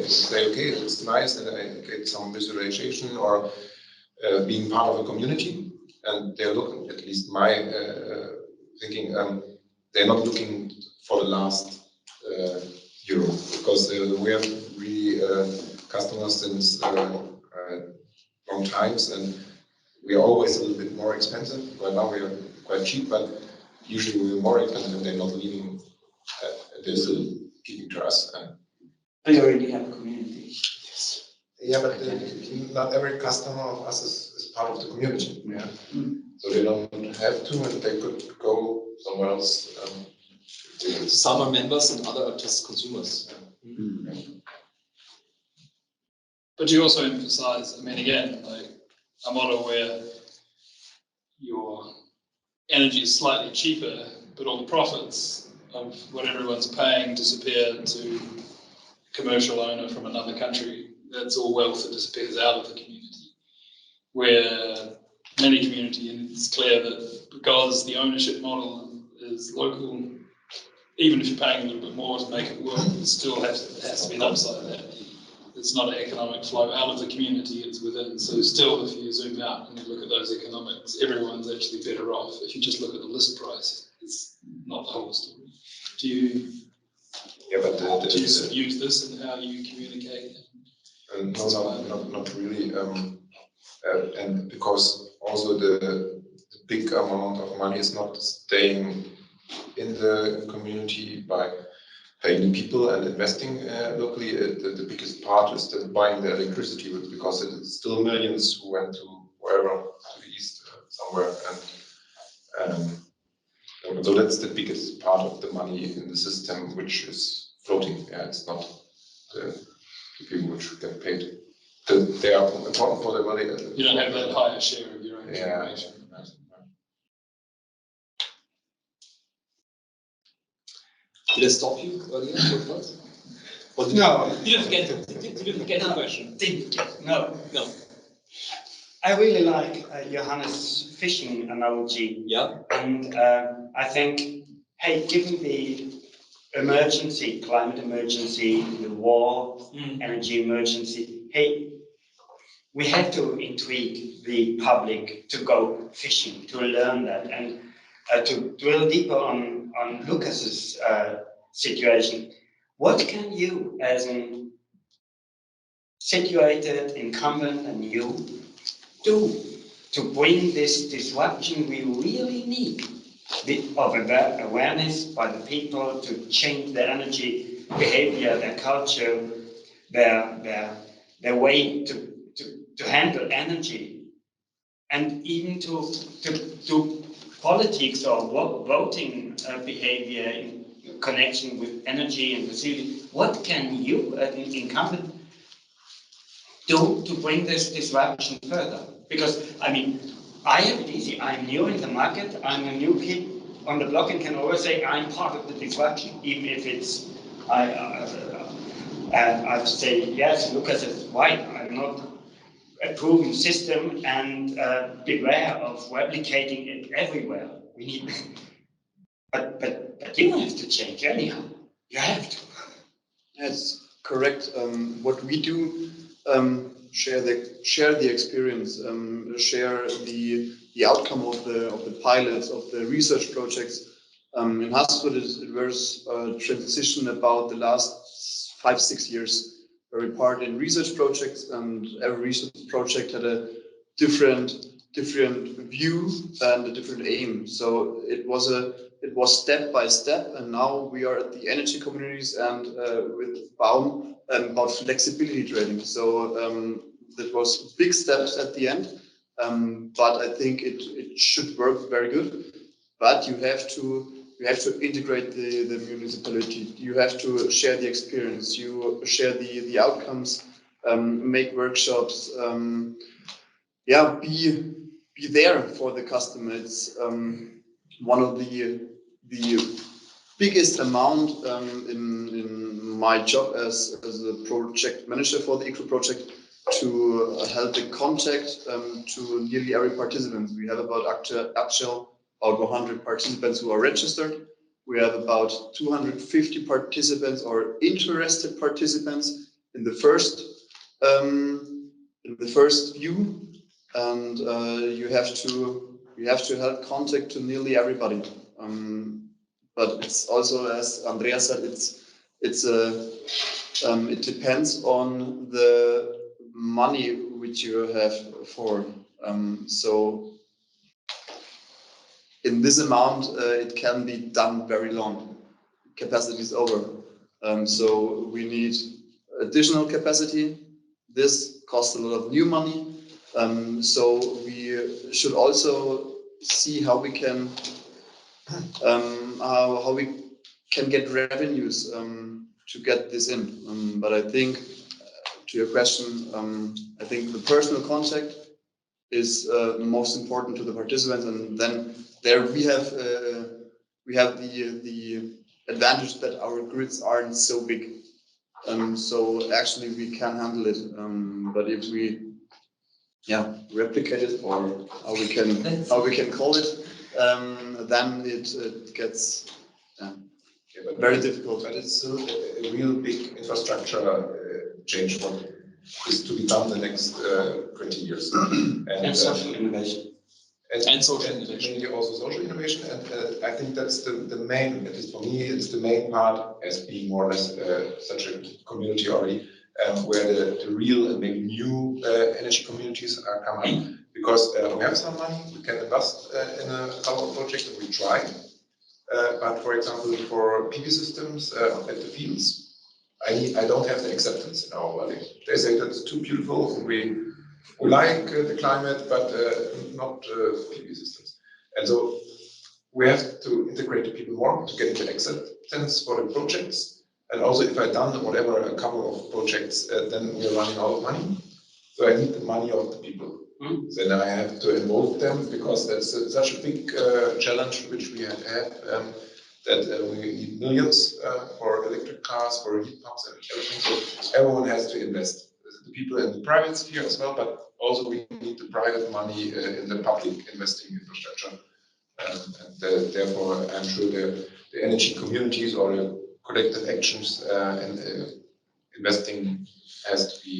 say, okay, it's nice, and I get some visualization or being part of a community, and they're looking, at least my thinking, they're not looking for the last euro, because we have really customers since long times, and we are always a little bit more expensive. Right now we are quite cheap, but usually we're more expensive and they're not leaving, they're still keeping to us. But you already have a community. Yes. Yeah, but not every customer of us is part of the community. Yeah. So they don't have to, and they could go somewhere else. Some are members and other are just consumers. But you also emphasize, I mean, again, like a model where your energy is slightly cheaper, but all the profits of what everyone's paying disappear to a commercial owner from another country. That's all wealth that disappears out of the community. Where many community, and it's clear that because the ownership model is local, even if you're paying a little bit more to make it work, it still has to be an upside there. It's not an economic flow out of the community, it's within. So still, if you zoom out and you look at those economics, everyone's actually better off. If you just look at the list price, It's not the whole story. Do you do you sort of use this in how you communicate? No, not really. And because also the big amount of money is not staying in the community by paying people and investing locally. The biggest part is buying the electricity, because it's still millions who went to wherever, to the east somewhere, and so that's the biggest part of the money in the system which is floating. Yeah, it's not the people which get paid. They are important for the money. You don't have that higher share of your own generation. Did I stop you earlier? No. You didn't get the question. No. I really like Johannes' fishing analogy. Yeah. And I think, hey, given the emergency, climate emergency, the war, energy emergency, hey, we have to intrigue the public to go fishing, to learn that, and to dwell deeper on Lucas's situation. What can you, as an situated incumbent and you, do to bring this disruption we really need of awareness by the people to change their energy behavior, their culture, their way to handle energy, and even to politics or voting behavior in connection with energy and facility? What can you, as an incumbent, do to bring this disruption further? Because, I mean, I have it easy. I'm new in the market. I'm a new kid on the block and can always say I'm part of the disruption, even if it's, I say, yes, Lucas is right. I'm not a proven system, and beware of replicating it everywhere. We need, but you have to change anyhow. You have to. That's correct. What we do, share the experience, share the outcome of the pilots, of the research projects. In Hasford, it was a transition about the last 5-6 years, where we part in research projects, and every research project had a different view and a different aim. So it was step by step, and now we are at the energy communities and with Baum about flexibility trading. So that was big steps at the end, but I think it should work very good. But you have to integrate the municipality. You have to share the experience. You share the outcomes. Make workshops. Be there for the customer. It's one of the biggest amount in my job as a project manager for the eco project, to help the contact to nearly every participant. We have about 100 participants who are registered. We have about 250 participants or interested participants in the first view, and you have to help contact to nearly everybody. But it's also, as Andreas said, it depends on the money which you have for. So in this amount, it can be done very long. Capacity is over. So we need additional capacity. This costs a lot of new money. So we should also see how we can get revenues to get this in. But I think, to your question, I think the personal contact is most important to the participants, and then there we have the advantage that our grids aren't so big. So actually we can handle it. But if we replicate it, or how we can call it, then it gets very difficult. But it's still a real big infrastructure change what is to be done the next 20 years. And social innovation. And social innovation. Mainly also social innovation. integration, and I think that's the main, at least for me, it's the main part as being more or less such a community already, where the real and maybe new energy communities are come up, because we have some money, we can invest in a power project, and we try. But for example, for PV systems at the fields, I don't have the acceptance in our valley. They say that's too beautiful. We like the climate, but not PV systems. And so we have to integrate the people more to get the acceptance for the projects. And also, if I done whatever a couple of projects, then we are running out of money. So I need the money of the people. Then I have to involve them, because that's such a big challenge which we have that we need millions for electric cars, for heat pumps and everything. So everyone has to invest. The people in the private sphere as well, but also we need the private money in the public investing infrastructure. And therefore, I'm sure the energy communities or the collective actions and investing has to be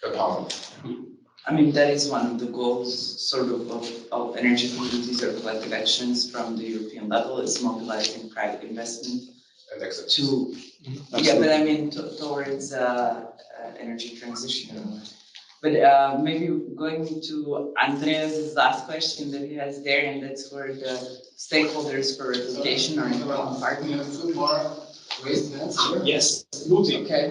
a part of. I mean, that is one of the goals, sort of energy communities or collective actions from the European level, is mobilizing private investment And access. to, yeah, but I mean, towards energy transition. But maybe going to Andreas' last question that he has there, and that's for the stakeholders for replication or important partners. We have two more raised hands here. Yes, Ludwig. Okay.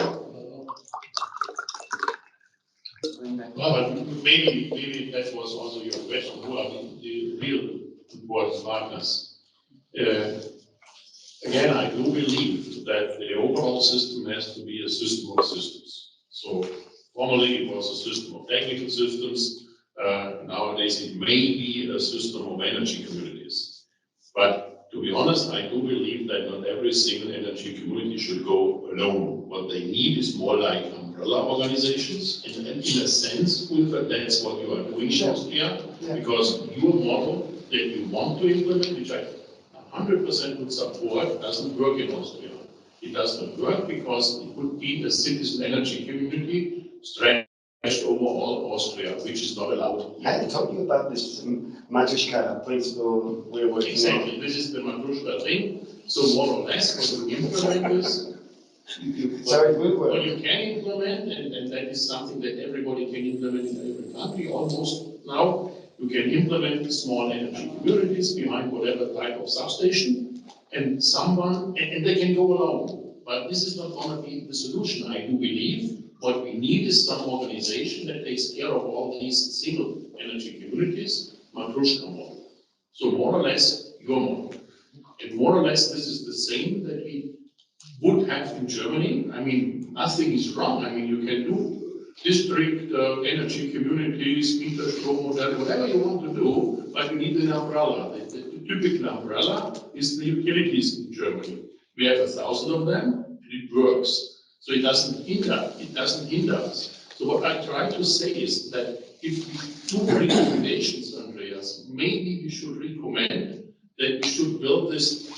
Well, but maybe that was also your question, who are the real important partners? Again, I do believe that the overall system has to be a system of systems. So formerly it was a system of technical systems. Nowadays it may be a system of energy communities. But to be honest, I do believe that not every single energy community should go alone. What they need is more like umbrella organizations. And in a sense, Ulfert, that's what you are doing in Austria, because your model that you want to implement, which I 100% would support, doesn't work in Austria. It does not work because it would be a citizen energy community stretched over all Austria, which is not allowed. I told you about this Matrushka principle we're working Exactly, on. this is the Matrushka thing. So more or less, what you implement is, what you can implement, and that is something that everybody can implement in every country almost now. You can implement small energy communities behind whatever type of substation, and they can go alone. But this is not going to be the solution, I do believe. What we need is some organization that takes care of all these single energy communities, Matrushka model. So more or less, your model. And more or less, this is the same that we would have in Germany. I mean, nothing is wrong. I mean, you can do district energy communities, Interstrom model, whatever you want to do, but you need an umbrella. The typical umbrella is the utilities in Germany. We have 1,000 of them, and it works. So it doesn't hinder us. So what I try to say is that if we do recommendations, Andreas, maybe we should recommend that we should build this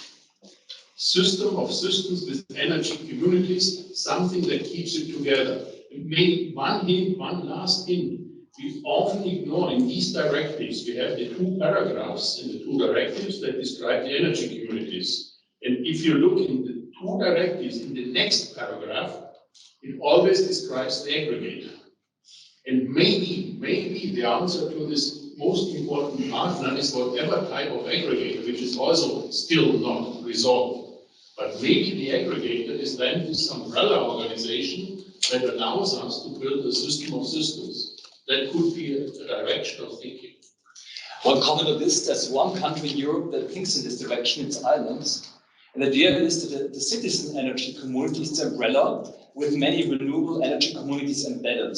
system of systems with energy communities, something that keeps it together. Maybe one last hint. We often ignore in these directives, we have the two paragraphs in the two directives that describe the energy communities. And if you look in the two directives in the next paragraph, it always describes the aggregator. And maybe the answer to this most important partner is whatever type of aggregator, which is also still not resolved. But maybe the aggregator is then this umbrella organization that allows us to build a system of systems. That could be a direction of thinking. One comment on this, there's one country in Europe that thinks in this direction, it's Ireland. And the idea is that the citizen energy community is the umbrella with many renewable energy communities embedded.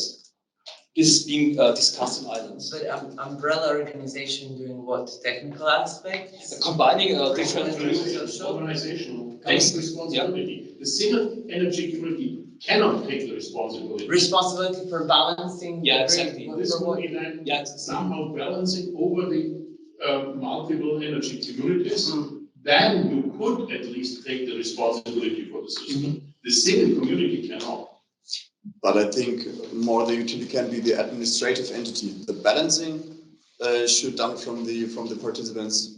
This is being discussed in Ireland. But umbrella organization doing what? Technical aspects? Combining different organizational responsibility. Yeah. The single energy community cannot take the responsibility. Responsibility for balancing. Yeah, exactly. This would be then somehow balancing over the multiple energy communities. Then you could at least take the responsibility for the system. The single community cannot. But I think more the utility can be the administrative entity. The balancing should done from the participants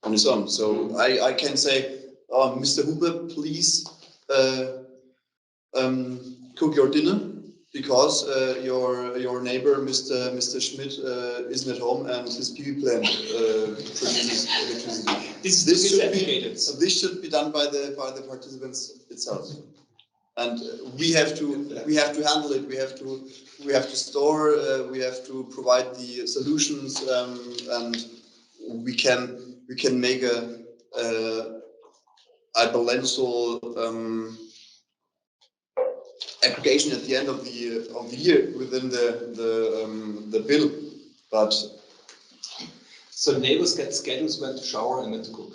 on his own. So I can say, Mr. Huber, please cook your dinner because your neighbor, Mr. Schmidt, isn't at home and his PV plant produces electricity. This should be done by the participants itself. And we have to handle it. We have to store. We have to provide the solutions, and we can make a bilancial aggregation at the end of the year within the bill. But so neighbors get schedules when to shower and when to cook.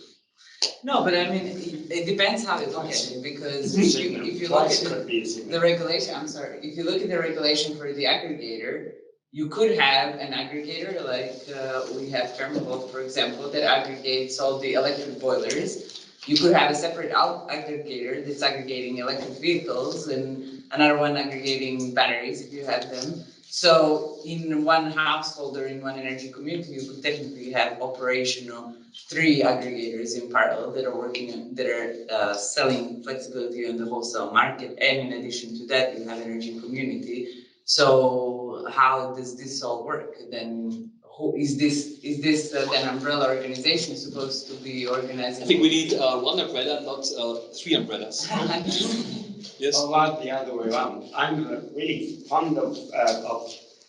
No, but I mean, it depends how you look at it, because if you look at the regulation, I'm sorry, if you look at the regulation for the aggregator, you could have an aggregator like we have Thermovolt, for example, that aggregates all the electric boilers. You could have a separate aggregator that's aggregating electric vehicles and another one aggregating batteries if you have them. So in one household or in one energy community, you could technically have operational 3 aggregators in parallel that are working, that are selling flexibility on the wholesale market. And in addition to that, you have energy community. So how does this all work? Then who is this an umbrella organization supposed to be organizing? I think we need 1 umbrella, not 3 umbrellas. Yes. Or like the other way around. I'm really fond of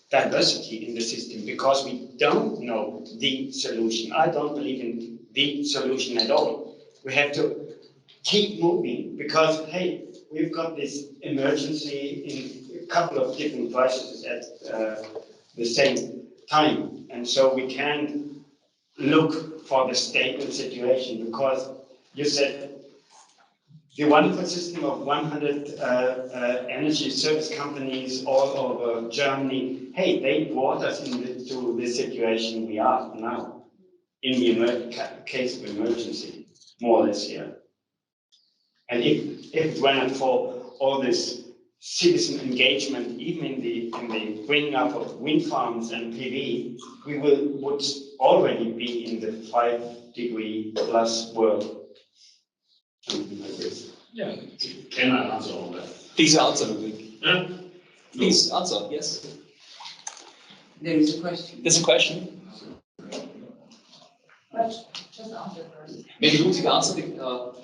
diversity in the system because we don't know the solution. I don't believe in the solution at all. We have to keep moving because, hey, we've got this emergency in a couple of different crises at the same time. And so we can't look for the stable situation because you said the wonderful system of 100 energy service companies all over Germany, hey, they brought us into the situation we are now, in the case of emergency, more or less here. And if it were not for all this citizen engagement, even in the bringing up of wind farms and PV, we would already be in the 5-degree plus world. Something like this. Yeah. Can I answer all that? Please answer, Ludwig. Yeah? Please answer, yes. There is a question. There's a question. Just answer first. Maybe Ludwig answer the.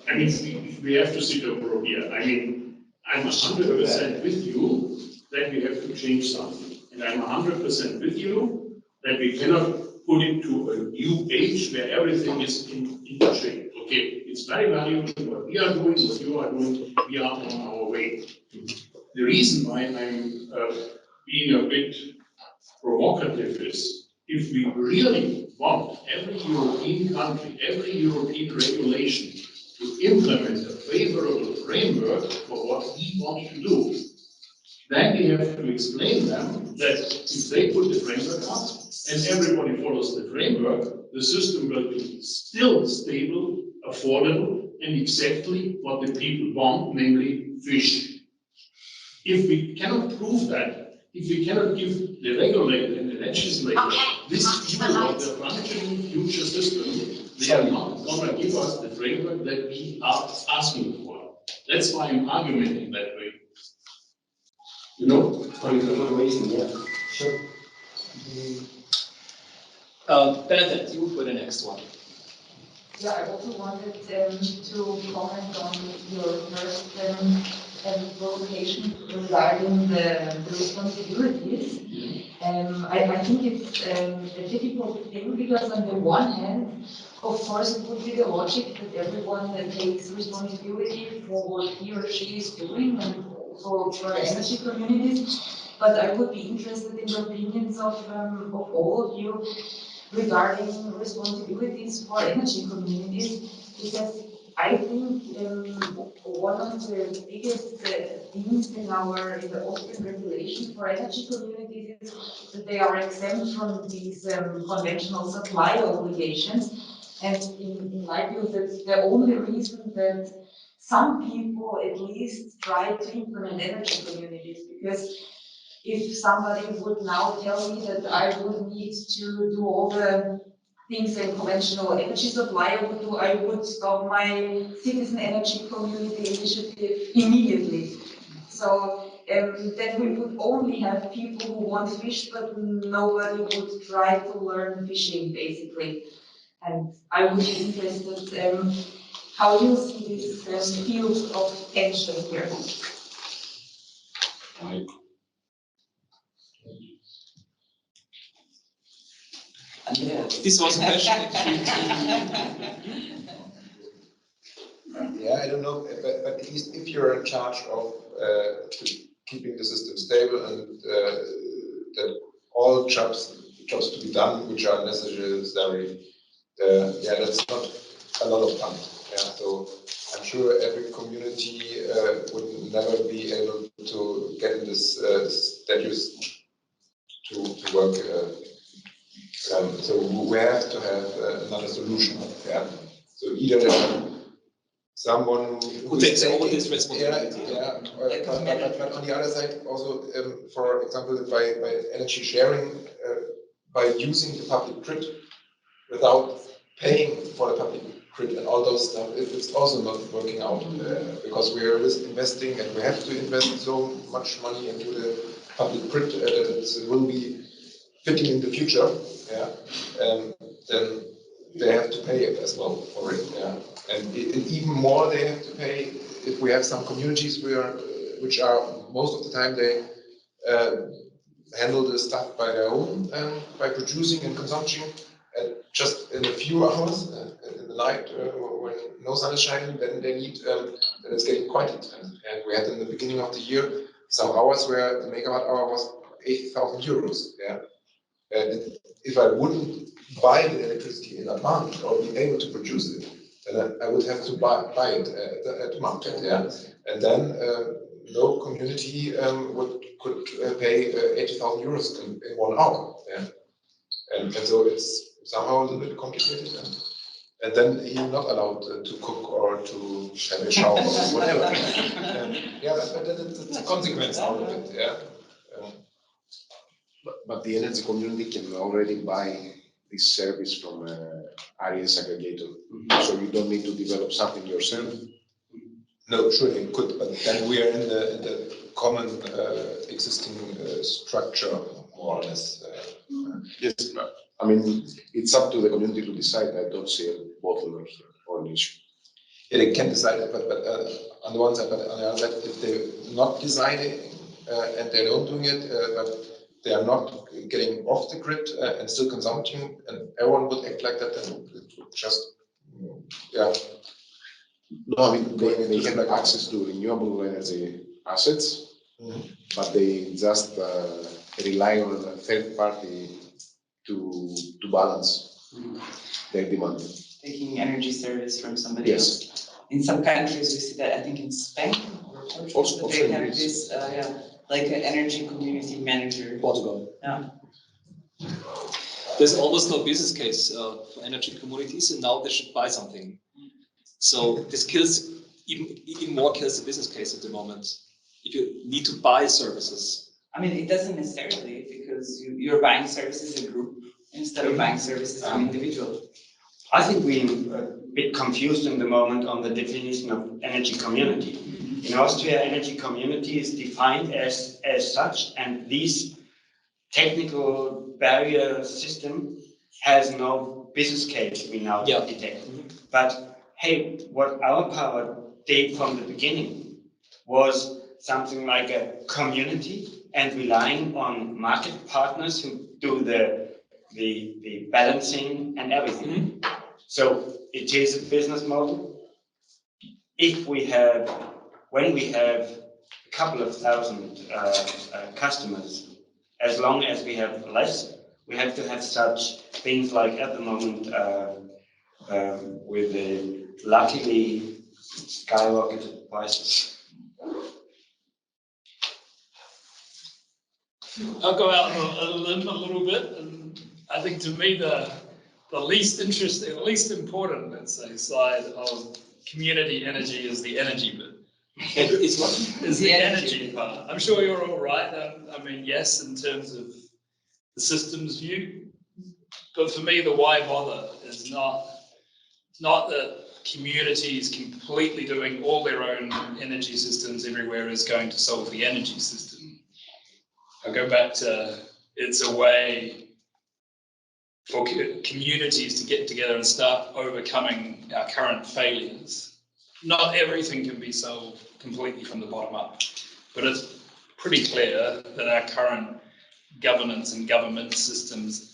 I mean, we have to sit over here. I mean, I'm 100% with you that we have to change something. And I'm 100% with you that we cannot put it to a new age where everything is interchanged. Okay, it's very valuable what we are doing, what you are doing, we are on our way. The reason why I'm being a bit provocative is, if we really want every European country, every European regulation to implement a favorable framework for what we want to do, then we have to explain them that if they put the framework up and everybody follows the framework, the system will be still stable, affordable, and exactly what the people want, namely fish. If we cannot prove that, if we cannot give the regulator and the legislator this view of the functioning future system, they are not going to give us the framework that we are asking for. That's why I'm arguing that way. You know? For good reason, yeah. Sure. Benedict, you for the next one. Yeah, I also wanted to comment on your first provocation regarding the responsibilities. I think it's a difficult thing because on the one hand, of course, it would be the logic that everyone takes responsibility for what he or she is doing and for energy communities. But I would be interested in the opinions of all of you regarding responsibilities for energy communities, because I think one of the biggest things in the Austrian regulation for energy communities is that they are exempt from these conventional supply obligations. And in my view, that's the only reason that some people at least try to implement energy communities, because if somebody would now tell me that I would need to do all the things a conventional energy supplier would do, I would stop my citizen energy community initiative immediately. So that we would only have people who want fish, but nobody would try to learn fishing, basically. And I would be interested how you see this field of tension here. This was a question. Yeah, I don't know, but at least if you're in charge of keeping the system stable and that all jobs to be done which are necessary, yeah, that's not a lot of fun. Yeah, so I'm sure every community would never be able to get in this status to work. So we have to have another solution. Yeah. So either someone who takes over this responsibility. But on the other side, also, for example, by energy sharing, by using the public grid without paying for the public grid and all those stuff, it's also not working out because we are investing and we have to invest so much money into the public grid that it will be fitting in the future. Yeah, then they have to pay it as well for it. Yeah, and even more they have to pay if we have some communities which are most of the time they handle the stuff by their own, by producing and consumption, and just in a few hours in the night when no sun is shining, then they need, then it's getting quite expensive. And we had in the beginning of the year some hours where the megawatt hour was 80,000 euros. Yeah, and if I wouldn't buy the electricity in advance or be able to produce it, then I would have to buy it at the market. Yeah, and then no community could pay 80,000 euros in 1 hour. Yeah, and so it's somehow a little bit complicated. And then you're not allowed to cook or to have a shower or whatever. Yeah, but that's a consequence out of it. Yeah. But the energy community can already buy this service from RES aggregator. So you don't need to develop something yourself. No, sure, it could, but then we are in the common existing structure, more or less. Yes, I mean, it's up to the community to decide. I don't see a bottleneck or an issue. Yeah, they can decide it, but on the one side, but on the other side, if they're not deciding and they're not doing it, but they are not getting off the grid and still consuming, and everyone would act like that, then it would just, yeah. No, I mean, they have access to renewable energy assets, but they just rely on a third party to balance their demand. Taking energy service from somebody else. In some countries, we see that, I think in Spain or Portugal, also they have this, like an energy community manager. Portugal. Yeah. There's almost no business case for energy communities, and now they should buy something. So this kills, even more kills the business case at the moment. If you need to buy services. I mean, it doesn't necessarily, because you're buying services as a group instead of buying services as an individual. I think we're a bit confused in the moment on the definition of energy community. In Austria, energy community is defined as such, and this technical barrier system has no business case we now detect. But hey, what our power did from the beginning was something like a community and relying on market partners who do the balancing and everything. So it is a business model. When we have a couple of thousand customers, as long as we have less, we have to have such things like at the moment with the luckily skyrocketed prices. I'll go out on a limb a little bit, and I think to me the least interesting, least important, let's say, side of community energy is the energy bit. It's what? Is the energy part. I'm sure you're all right. I mean, yes, in terms of the systems view, But for me, the why bother is not that communities completely doing all their own energy systems everywhere is going to solve the energy system. I go back to, it's a way for communities to get together and start overcoming our current failures. Not everything can be solved completely from the bottom up, but it's pretty clear that our current governance and government systems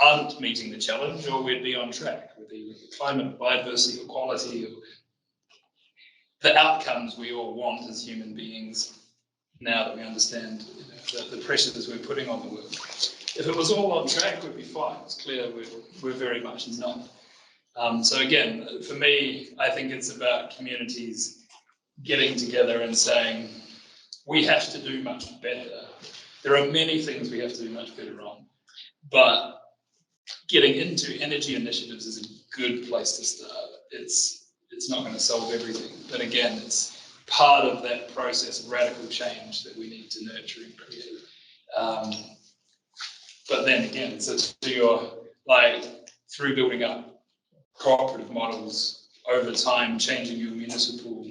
aren't meeting the challenge, or we'd be on track with the climate, biodiversity, equality, or the outcomes we all want as human beings, now that we understand the pressures we're putting on the world. If it was all on track, we'd be fine. It's clear we're very much not. So again, for me, I think it's about communities getting together and saying, we have to do much better. There are many things we have to do much better on, but getting into energy initiatives is a good place to start. It's not going to solve everything, but again, it's part of that process of radical change that we need to nurture and create. But then again, so to your, like, through building up cooperative models over time, changing your municipal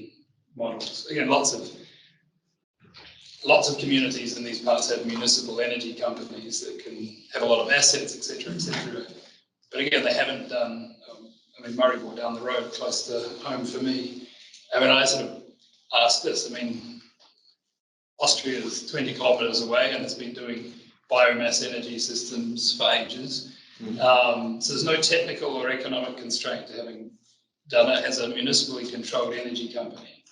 models. Again, lots of communities in these parts have municipal energy companies that can have a lot of assets, etc., etc. But again, they haven't done, I mean, Murraybor down the road, close to home for me. I mean, I sort of asked this, I mean, Austria is 20 kilometres away and has been doing biomass energy systems for ages. So there's no technical or economic constraint to having done it as a municipally controlled energy company.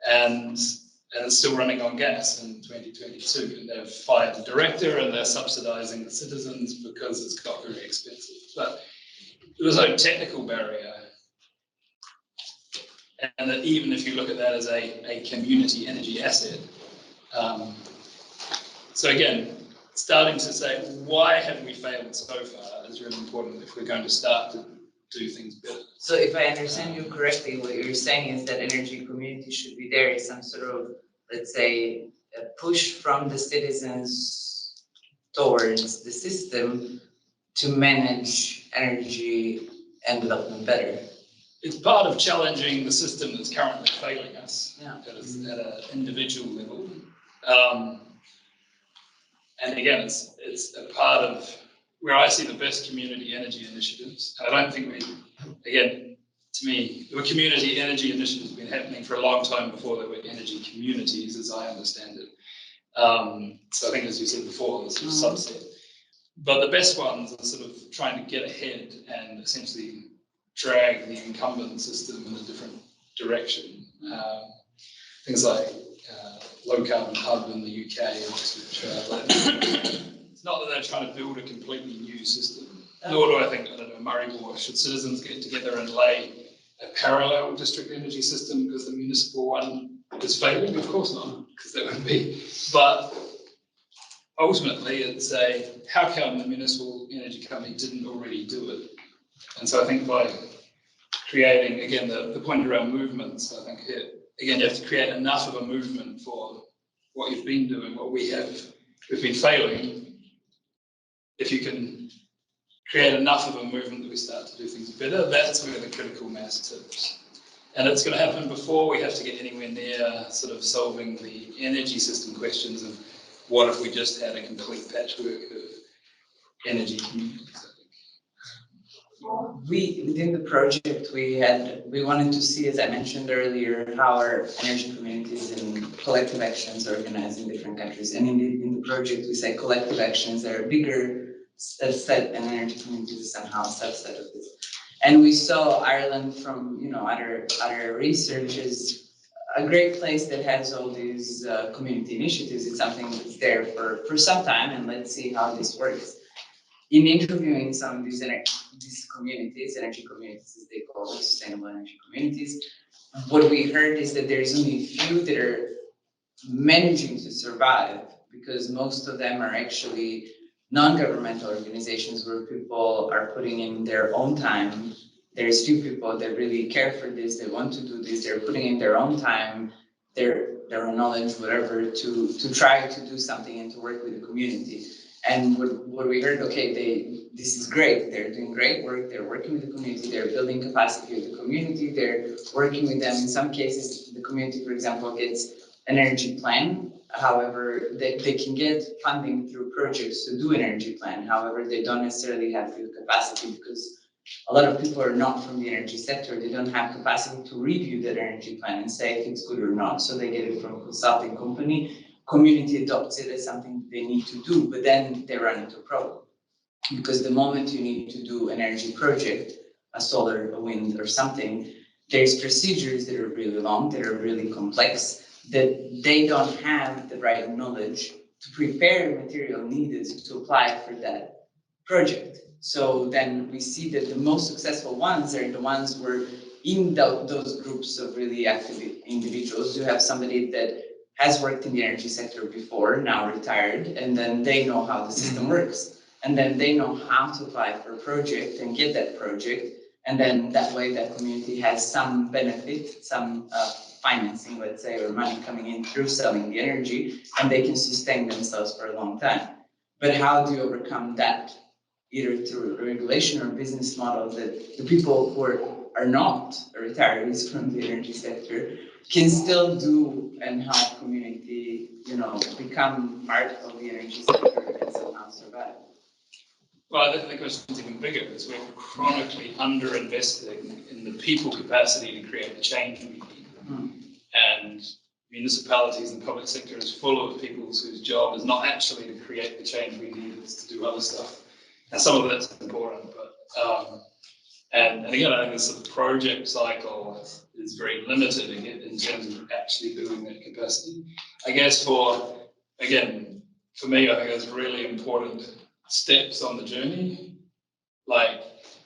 And it's still running on gas in 2022. And they've fired the director and they're subsidising the citizens because it's got very expensive. But there was no technical barrier. And that even if you look at that as a community energy asset, so again, starting to say, why have we failed so far is really important if we're going to start to do things better. So if I understand you correctly, what you're saying is that energy community should be there is some sort of, let's say, a push from the citizens towards the system to manage energy and development better. It's part of challenging the system that's currently failing us at an individual level. And again, it's a part of where I see the best community energy initiatives. And I don't think again, to me, the community energy initiatives have been happening for a long time before there were energy communities, as I understand it. So I think, as you said before, there's a subset. But the best ones are sort of trying to get ahead and essentially drag the incumbent system in a different direction. Things like low carbon hub in the UK, it's not that they're trying to build a completely new system, nor do I think, I don't know, Murraybor, should citizens get together and lay a parallel district energy system because the municipal one is failing? Of course not, because that would be, but ultimately it's how come the municipal energy company didn't already do it? And so I think by creating, again, the point around movements, I think again, you have to create enough of a movement for what you've been doing, what we've been failing. If you can create enough of a movement that we start to do things better, that's where the critical mass tips. And it's going to happen before we have to get anywhere near sort of solving the energy system questions of what if we just had a complete patchwork of energy communities. Within the project, we wanted to see, as I mentioned earlier, how our energy communities and collective actions are organized in different countries. And in the project, we say collective actions are a bigger set, and energy communities is somehow a subset of this. And we saw Ireland from other research is a great place that has all these community initiatives. It's something that's there for some time, and let's see how this works. In interviewing some of these communities, energy communities as they call them, sustainable energy communities, what we heard is that there's only a few that are managing to survive, because most of them are actually non-governmental organizations where people are putting in their own time. There's few people that really care for this, they want to do this, they're putting in their own time, their own knowledge, whatever, to try to do something and to work with the community. And what we heard, okay, this is great. They're doing great work. They're working with the community. They're building capacity of the community. They're working with them. In some cases, the community, for example, gets an energy plan. However, they can get funding through projects to do an energy plan. However, they don't necessarily have the capacity because a lot of people are not from the energy sector. They don't have capacity to review that energy plan and say if it's good or not. So they get it from a consulting company. Community adopts it as something they need to do, but then they run into a problem. Because the moment you need to do an energy project, a solar, a wind, or something, there's procedures that are really long, that are really complex, that they don't have the right knowledge to prepare material needed to apply for that project. So then we see that the most successful ones are the ones where in those groups of really active individuals, you have somebody that has worked in the energy sector before, now retired, and then they know how the system works. And then they know how to apply for a project and get that project. And then that way that community has some benefit, some financing, let's say, or money coming in through selling the energy, and they can sustain themselves for a long time. But how do you overcome that? Either through regulation or business model that the people who are not retirees from the energy sector can still do and help community, become part of the energy sector and somehow survive. Well, I think the question is even bigger, is we're chronically underinvesting in the people capacity to create the change we need. And municipalities and the public sector is full of people whose job is not actually to create the change we need, it's to do other stuff. And some of that's important, but and again, I think this sort of project cycle is very limited in terms of actually building that capacity. I guess for me, I think it's really important steps on the journey. Like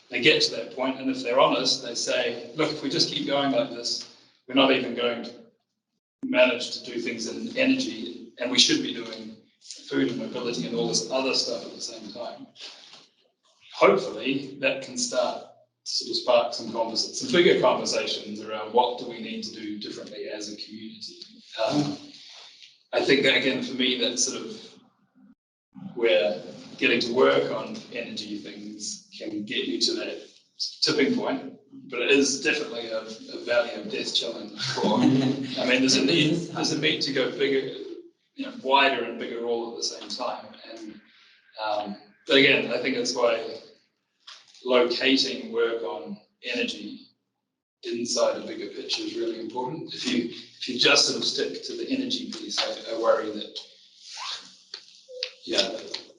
they get to that point, and if they're honest, they say, look, if we just keep going like this, we're not even going to manage to do things in energy, and we should be doing food and mobility and all this other stuff at the same time. Hopefully that can start to sort of spark some bigger conversations around what do we need to do differently as a community. I think that again, for me, that's sort of where getting to work on energy things can get you to that tipping point, but it is definitely a valley of death challenge. I mean, there's a need to go bigger, wider and bigger all at the same time. And but again, I think that's why locating work on energy inside a bigger picture is really important. If you just sort of stick to the energy piece, I worry that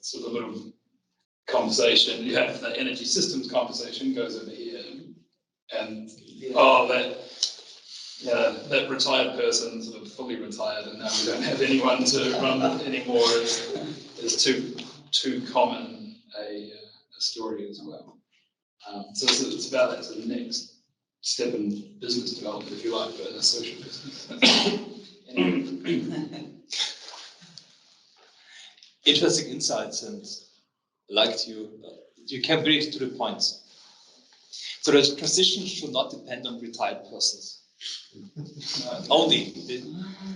sort of a little conversation, the energy systems conversation goes over here, and that retired person sort of fully retired, and now we don't have anyone to run it anymore. Is too common a story as well. So it's about that sort of next step in business development, if you like, but in a social business. Interesting insights, and liked you can bring it to the point. So the transition should not depend on retired persons. Only.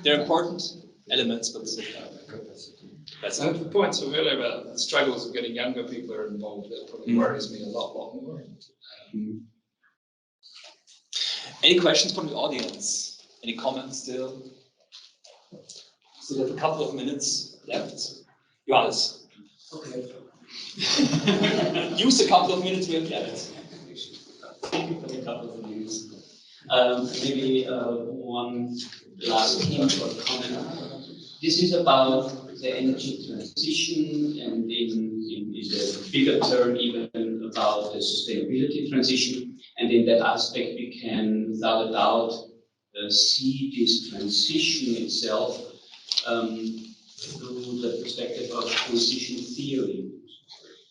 They're important elements, but that's the points were earlier about the struggles of getting younger people involved. That probably worries me a lot more. Any questions from the audience? Any comments still? So there's a couple of minutes left. Johannes. Okay. Use a couple of minutes we have left. Thank you for the couple of minutes. Maybe one last hint or comment. This is about the energy transition, and in the bigger term, even about the sustainability transition. And in that aspect, we can, without a doubt, see this transition itself through the perspective of transition theory.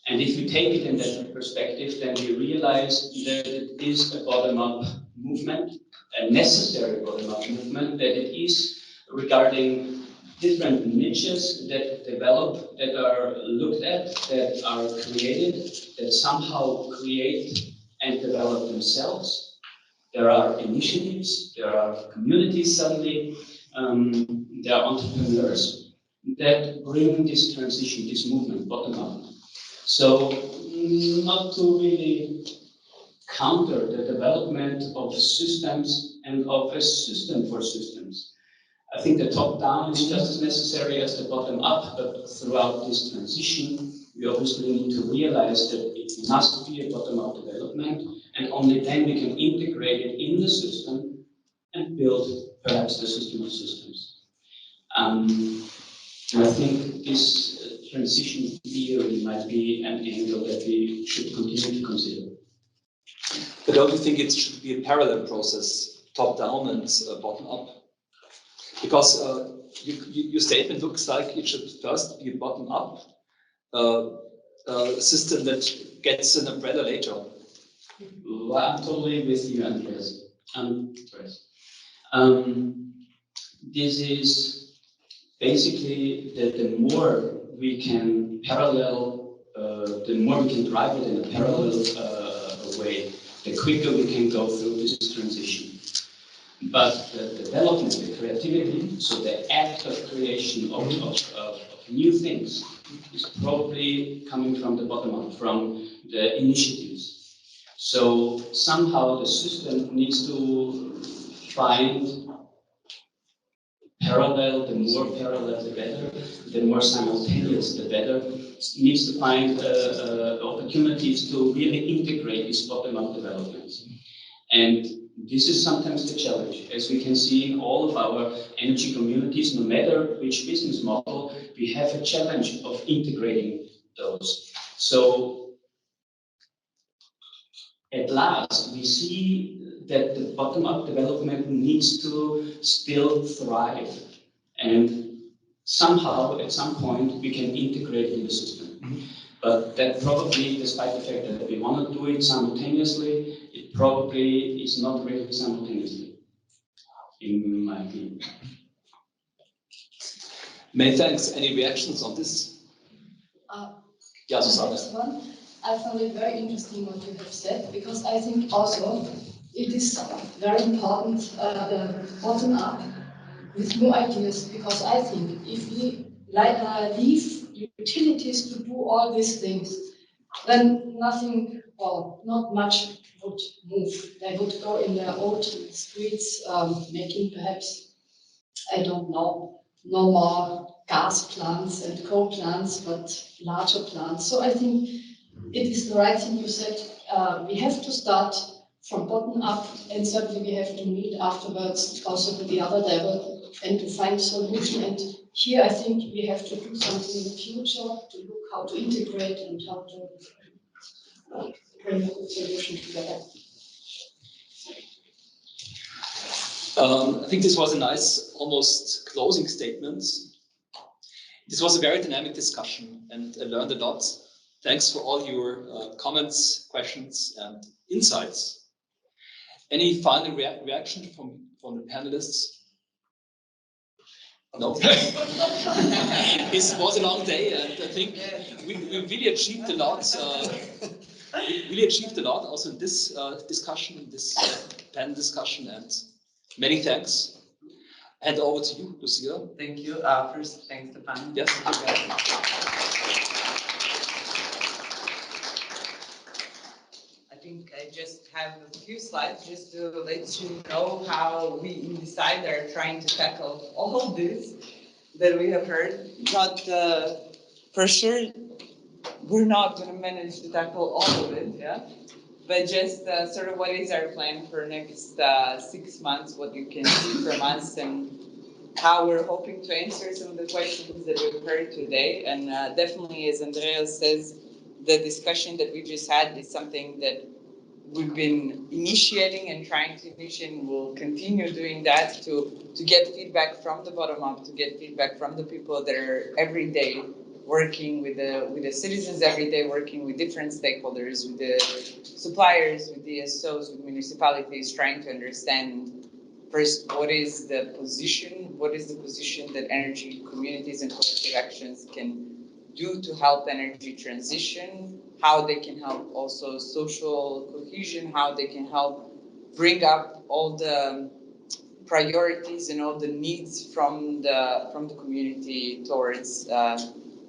And if we take it in that perspective, then we realize that it is a bottom-up movement, a necessary bottom-up movement, that it is regarding different niches that develop, that are looked at, that are created, that somehow create and develop themselves. There are initiatives, there are communities suddenly, there are entrepreneurs. that bring this transition, this movement bottom up. So not to really counter the development of systems and of a system for systems. I think the top down is just as necessary as the bottom up, but throughout this transition, we obviously need to realize that it must be a bottom up development, and only then we can integrate it in the system and build perhaps the system of systems. And I think this transition theory might be an angle that we should continue to consider. But don't you think it should be a parallel process, top down and bottom up? Because your statement looks like it should first be a bottom up system that gets an umbrella later. Well, I'm totally with you, Andreas. This is basically that the more we can parallel, the more we can drive it in a parallel way, the quicker we can go through this transition. But the development, the creativity, so the act of creation of new things is probably coming from the bottom up, from the initiatives. So somehow the system needs to find parallel, the more parallel the better, the more simultaneous the better. It needs to find opportunities to really integrate these bottom-up developments. And this is sometimes the challenge. As we can see in all of our energy communities, no matter which business model, we have a challenge of integrating those. So at last, we see that the bottom-up development needs to still thrive. And somehow, at some point, we can integrate in the system. But that probably, despite the fact that we want to do it simultaneously, it probably is not really simultaneously, in my opinion. Many thanks. Any reactions on this? Yeah, Susanne. I found it very interesting what you have said, because I think also it is very important bottom up with new ideas, because I think if we leave utilities to do all these things, then nothing or not much would move. They would go in their old streets, making perhaps, I don't know, no more gas plants and coal plants, but larger plants. So I think it is the right thing you said. We have to start from bottom up, and certainly we have to meet afterwards also to the other level and to find a solution. And here I think we have to do something in the future to look how to integrate and how to bring a good solution together. I think this was a nice, almost closing statement. This was a very dynamic discussion, and I learned a lot. Thanks for all your comments, questions, and insights. Any final reaction from the panelists? No. It was a long day, and I think we really achieved a lot. We really achieved a lot also in this discussion, in this panel discussion, and many thanks. Hand over to you, Lucia. Thank you. First, thanks to panel. Yes. I think I just have a few slides just to let you know how we in Decide are trying to tackle all of this that we have heard. Not for sure, we're not going to manage to tackle all of it, yeah. But just sort of what is our plan for next 6 months, what you can see from us, and how we're hoping to answer some of the questions that we've heard today. And definitely, as Andreas says, the discussion that we just had is something that we've been initiating and trying to initiate, and we'll continue doing that to get feedback from the bottom up, to get feedback from the people that are every day working with the citizens, every day working with different stakeholders, with the suppliers, with the SOs, with municipalities, trying to understand first what is the position that energy communities and collective actions can do to help energy transition, how they can help also social cohesion, how they can help bring up all the priorities and all the needs from the community towards,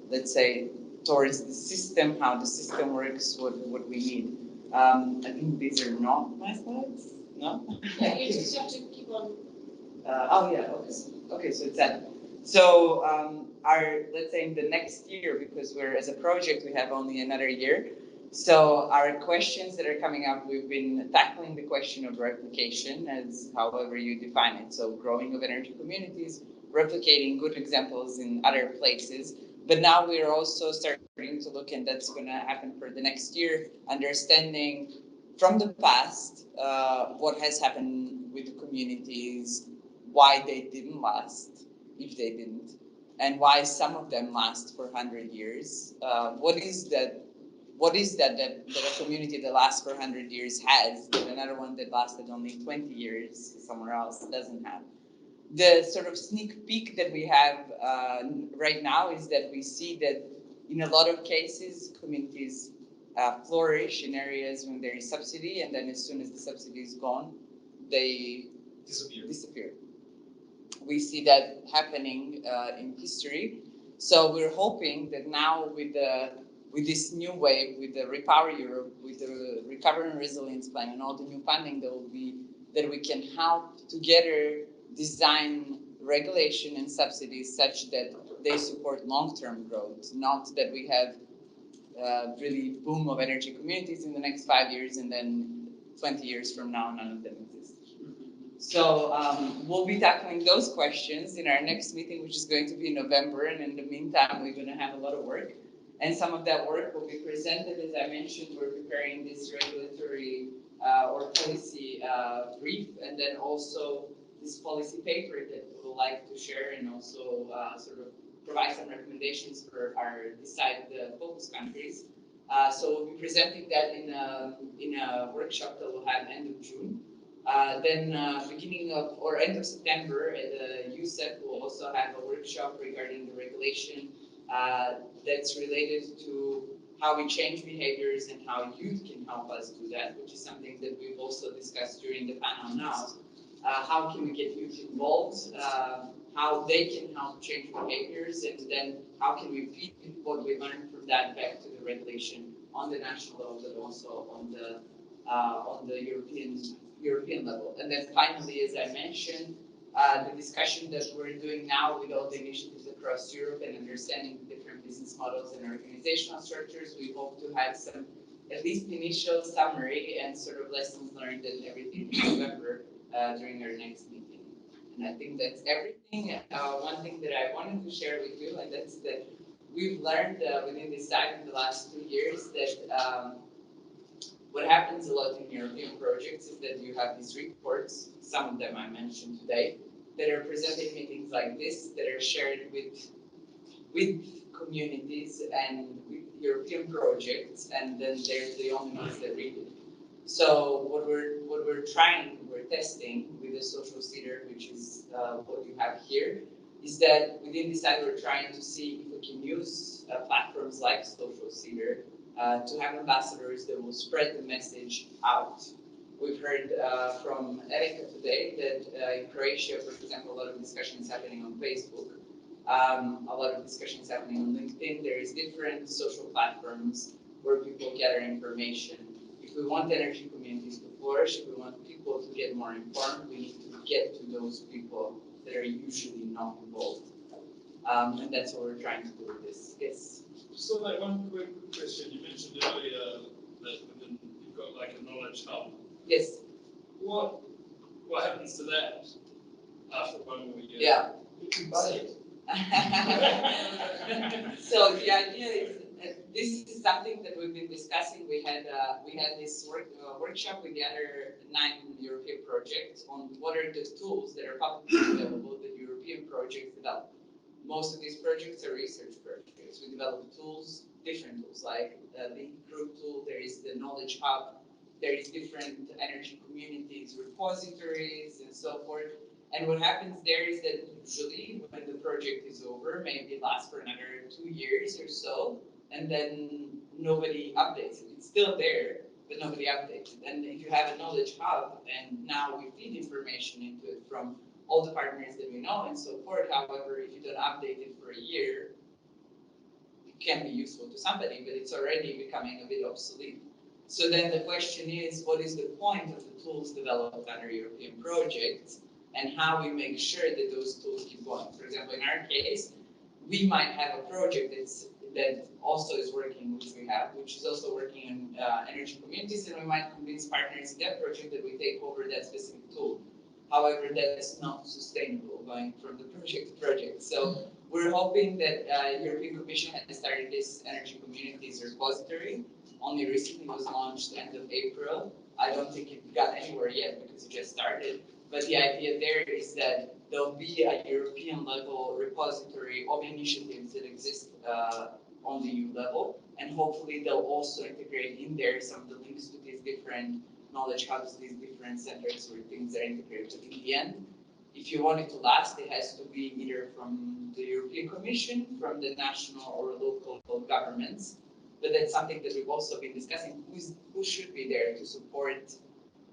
let's say, towards the system, how the system works, what we need. I think these are not my slides. No. Yeah, you just have to keep on. Oh yeah. Okay. Okay. So it's that. So our, let's say, in the next year, because we're, as a project, we have only another year. So our questions that are coming up, we've been tackling the question of replication, as however you define it. So growing of energy communities, replicating good examples in other places. But now we're also starting to look, and that's going to happen for the next year, understanding from the past what has happened with the communities, why they didn't last, if they didn't, and why some of them last for 100 years. What is that a community that lasts for 100 years has that another one that lasted only 20 years somewhere else doesn't have? The sort of sneak peek that we have right now is that we see that in a lot of cases, communities flourish in areas when there is subsidy, and then as soon as the subsidy is gone, they disappear. We see that happening in history. So we're hoping that now with this new wave, with the Repower Europe, with the Recovery and Resilience Plan, and all the new funding that will be, that we can help together design regulation and subsidies such that they support long-term growth, not that we have really boom of energy communities in the next 5 years and then 20 years from now none of them exist. So we'll be tackling those questions in our next meeting, which is going to be in November. And in the meantime, we're going to have a lot of work. And some of that work will be presented. As I mentioned, we're preparing this regulatory or policy brief, and then also this policy paper that we would like to share, and also sort of provide some recommendations for our decide the focus countries. So we'll be presenting that in a workshop that we'll have end of June. Then beginning of or end of September at the USEF, we'll also have a workshop regarding the regulation that's related to how we change behaviors and how youth can help us do that, which is something that we've also discussed during the panel now. How can we get youth involved? How they can help change behaviors, and then how can we feed what we learned from that back to the regulation on the national level, but also on the European level. And then finally, as I mentioned, the discussion that we're doing now with all the initiatives across Europe and understanding the different business models and organizational structures, we hope to have some at least initial summary and sort of lessons learned and everything in November during our next meeting. And I think that's everything. One thing that I wanted to share with you, and that's that we've learned within this site in the last 2 years that what happens a lot in European projects is that you have these reports, some of them I mentioned today, that are presented in meetings like this, that are shared with communities and with European projects, and then they're the only ones that read it. So what we're testing with the social cedar, which is what you have here, is that within this site we're trying to see if we can use platforms like social cedar to have ambassadors that will spread the message out. We've heard from Erika today that in Croatia, for example, a lot of discussion is happening on Facebook. A lot of discussion is happening on LinkedIn. There is different social platforms where people gather information. If we want energy communities to flourish, if we want people to get more informed, we need to get to those people that are usually not involved. And that's what we're trying to do with this. Yes. So like one quick question. You mentioned earlier that you've got like a knowledge hub. Yes. What happens to that after 1 more year? Yeah. Buy it. So the idea is this is something that we've been discussing. We had this workshop with the other 9 European projects on what are the tools that are publicly available that European projects develop. Most of these projects are research projects. We develop tools, different tools, like the group tool. There is the knowledge hub. There is different energy communities, repositories, and so forth. And what happens there is that usually when the project is over, maybe it lasts for another 2 years or so, and then nobody updates it. It's still there, but nobody updates it. And if you have a knowledge hub, and now we feed information into it from all the partners that we know and so forth. However, if you don't update it for a year, it can be useful to somebody, but it's already becoming a bit obsolete. So then the question is, what is the point of the tools developed under European projects, and how we make sure that those tools keep going? For example, in our case, we might have a project that also is working, which is also working in energy communities, and we might convince partners in that project that we take over that specific tool. However, that's not sustainable going from the project to project. So we're hoping that European Commission has started this energy communities repository. Only recently was launched end of April. I don't think it got anywhere yet because it just started. But the idea there is that there'll be a European level repository of initiatives that exist on the EU level, and hopefully they'll also integrate in there some of the links to these different knowledge hubs, these different centers where things are integrated. In the end, if you want it to last, it has to be either from the European Commission, from the national or local governments. But that's something that we've also been discussing. Who should be there to support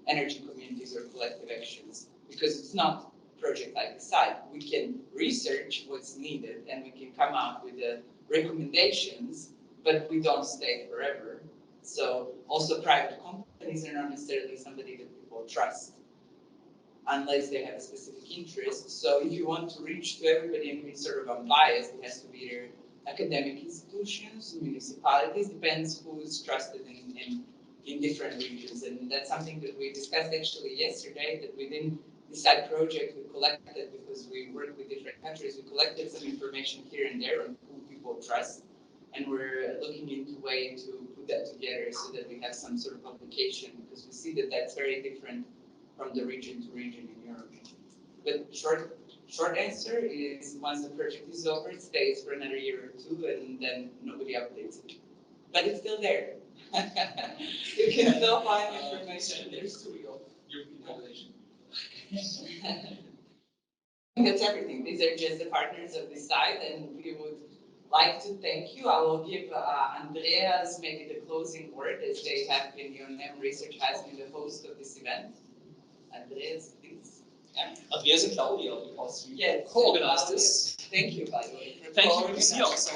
energy communities or collective actions? Because it's not a project I decide. We can research what's needed and we can come out with the recommendations, but we don't stay forever. So also private companies are not necessarily somebody that people trust unless they have a specific interest. So if you want to reach to everybody and be sort of unbiased, it has to be either academic institutions, municipalities, depends who's trusted in different regions. And that's something that we discussed actually yesterday, that within the side project we collected, because we work with different countries, we collected some information here and there on who people trust. And we're looking into a way to put that together so that we have some sort of publication, because we see that that's very different from the region to region in Europe. But short answer is, once the project is over, it stays for another year or two, and then nobody updates it. But it's still there. You can still find information. There's story of European population. That's everything. These are just the partners of this site, and we would like to thank you. I will give Andreas maybe the closing word, as they have been, UNM Research has been the host of this event. Andreas, please. Yeah. Andreas and Claudia, because we yes, co-organized this. Thank you, by the way. Thank you, also.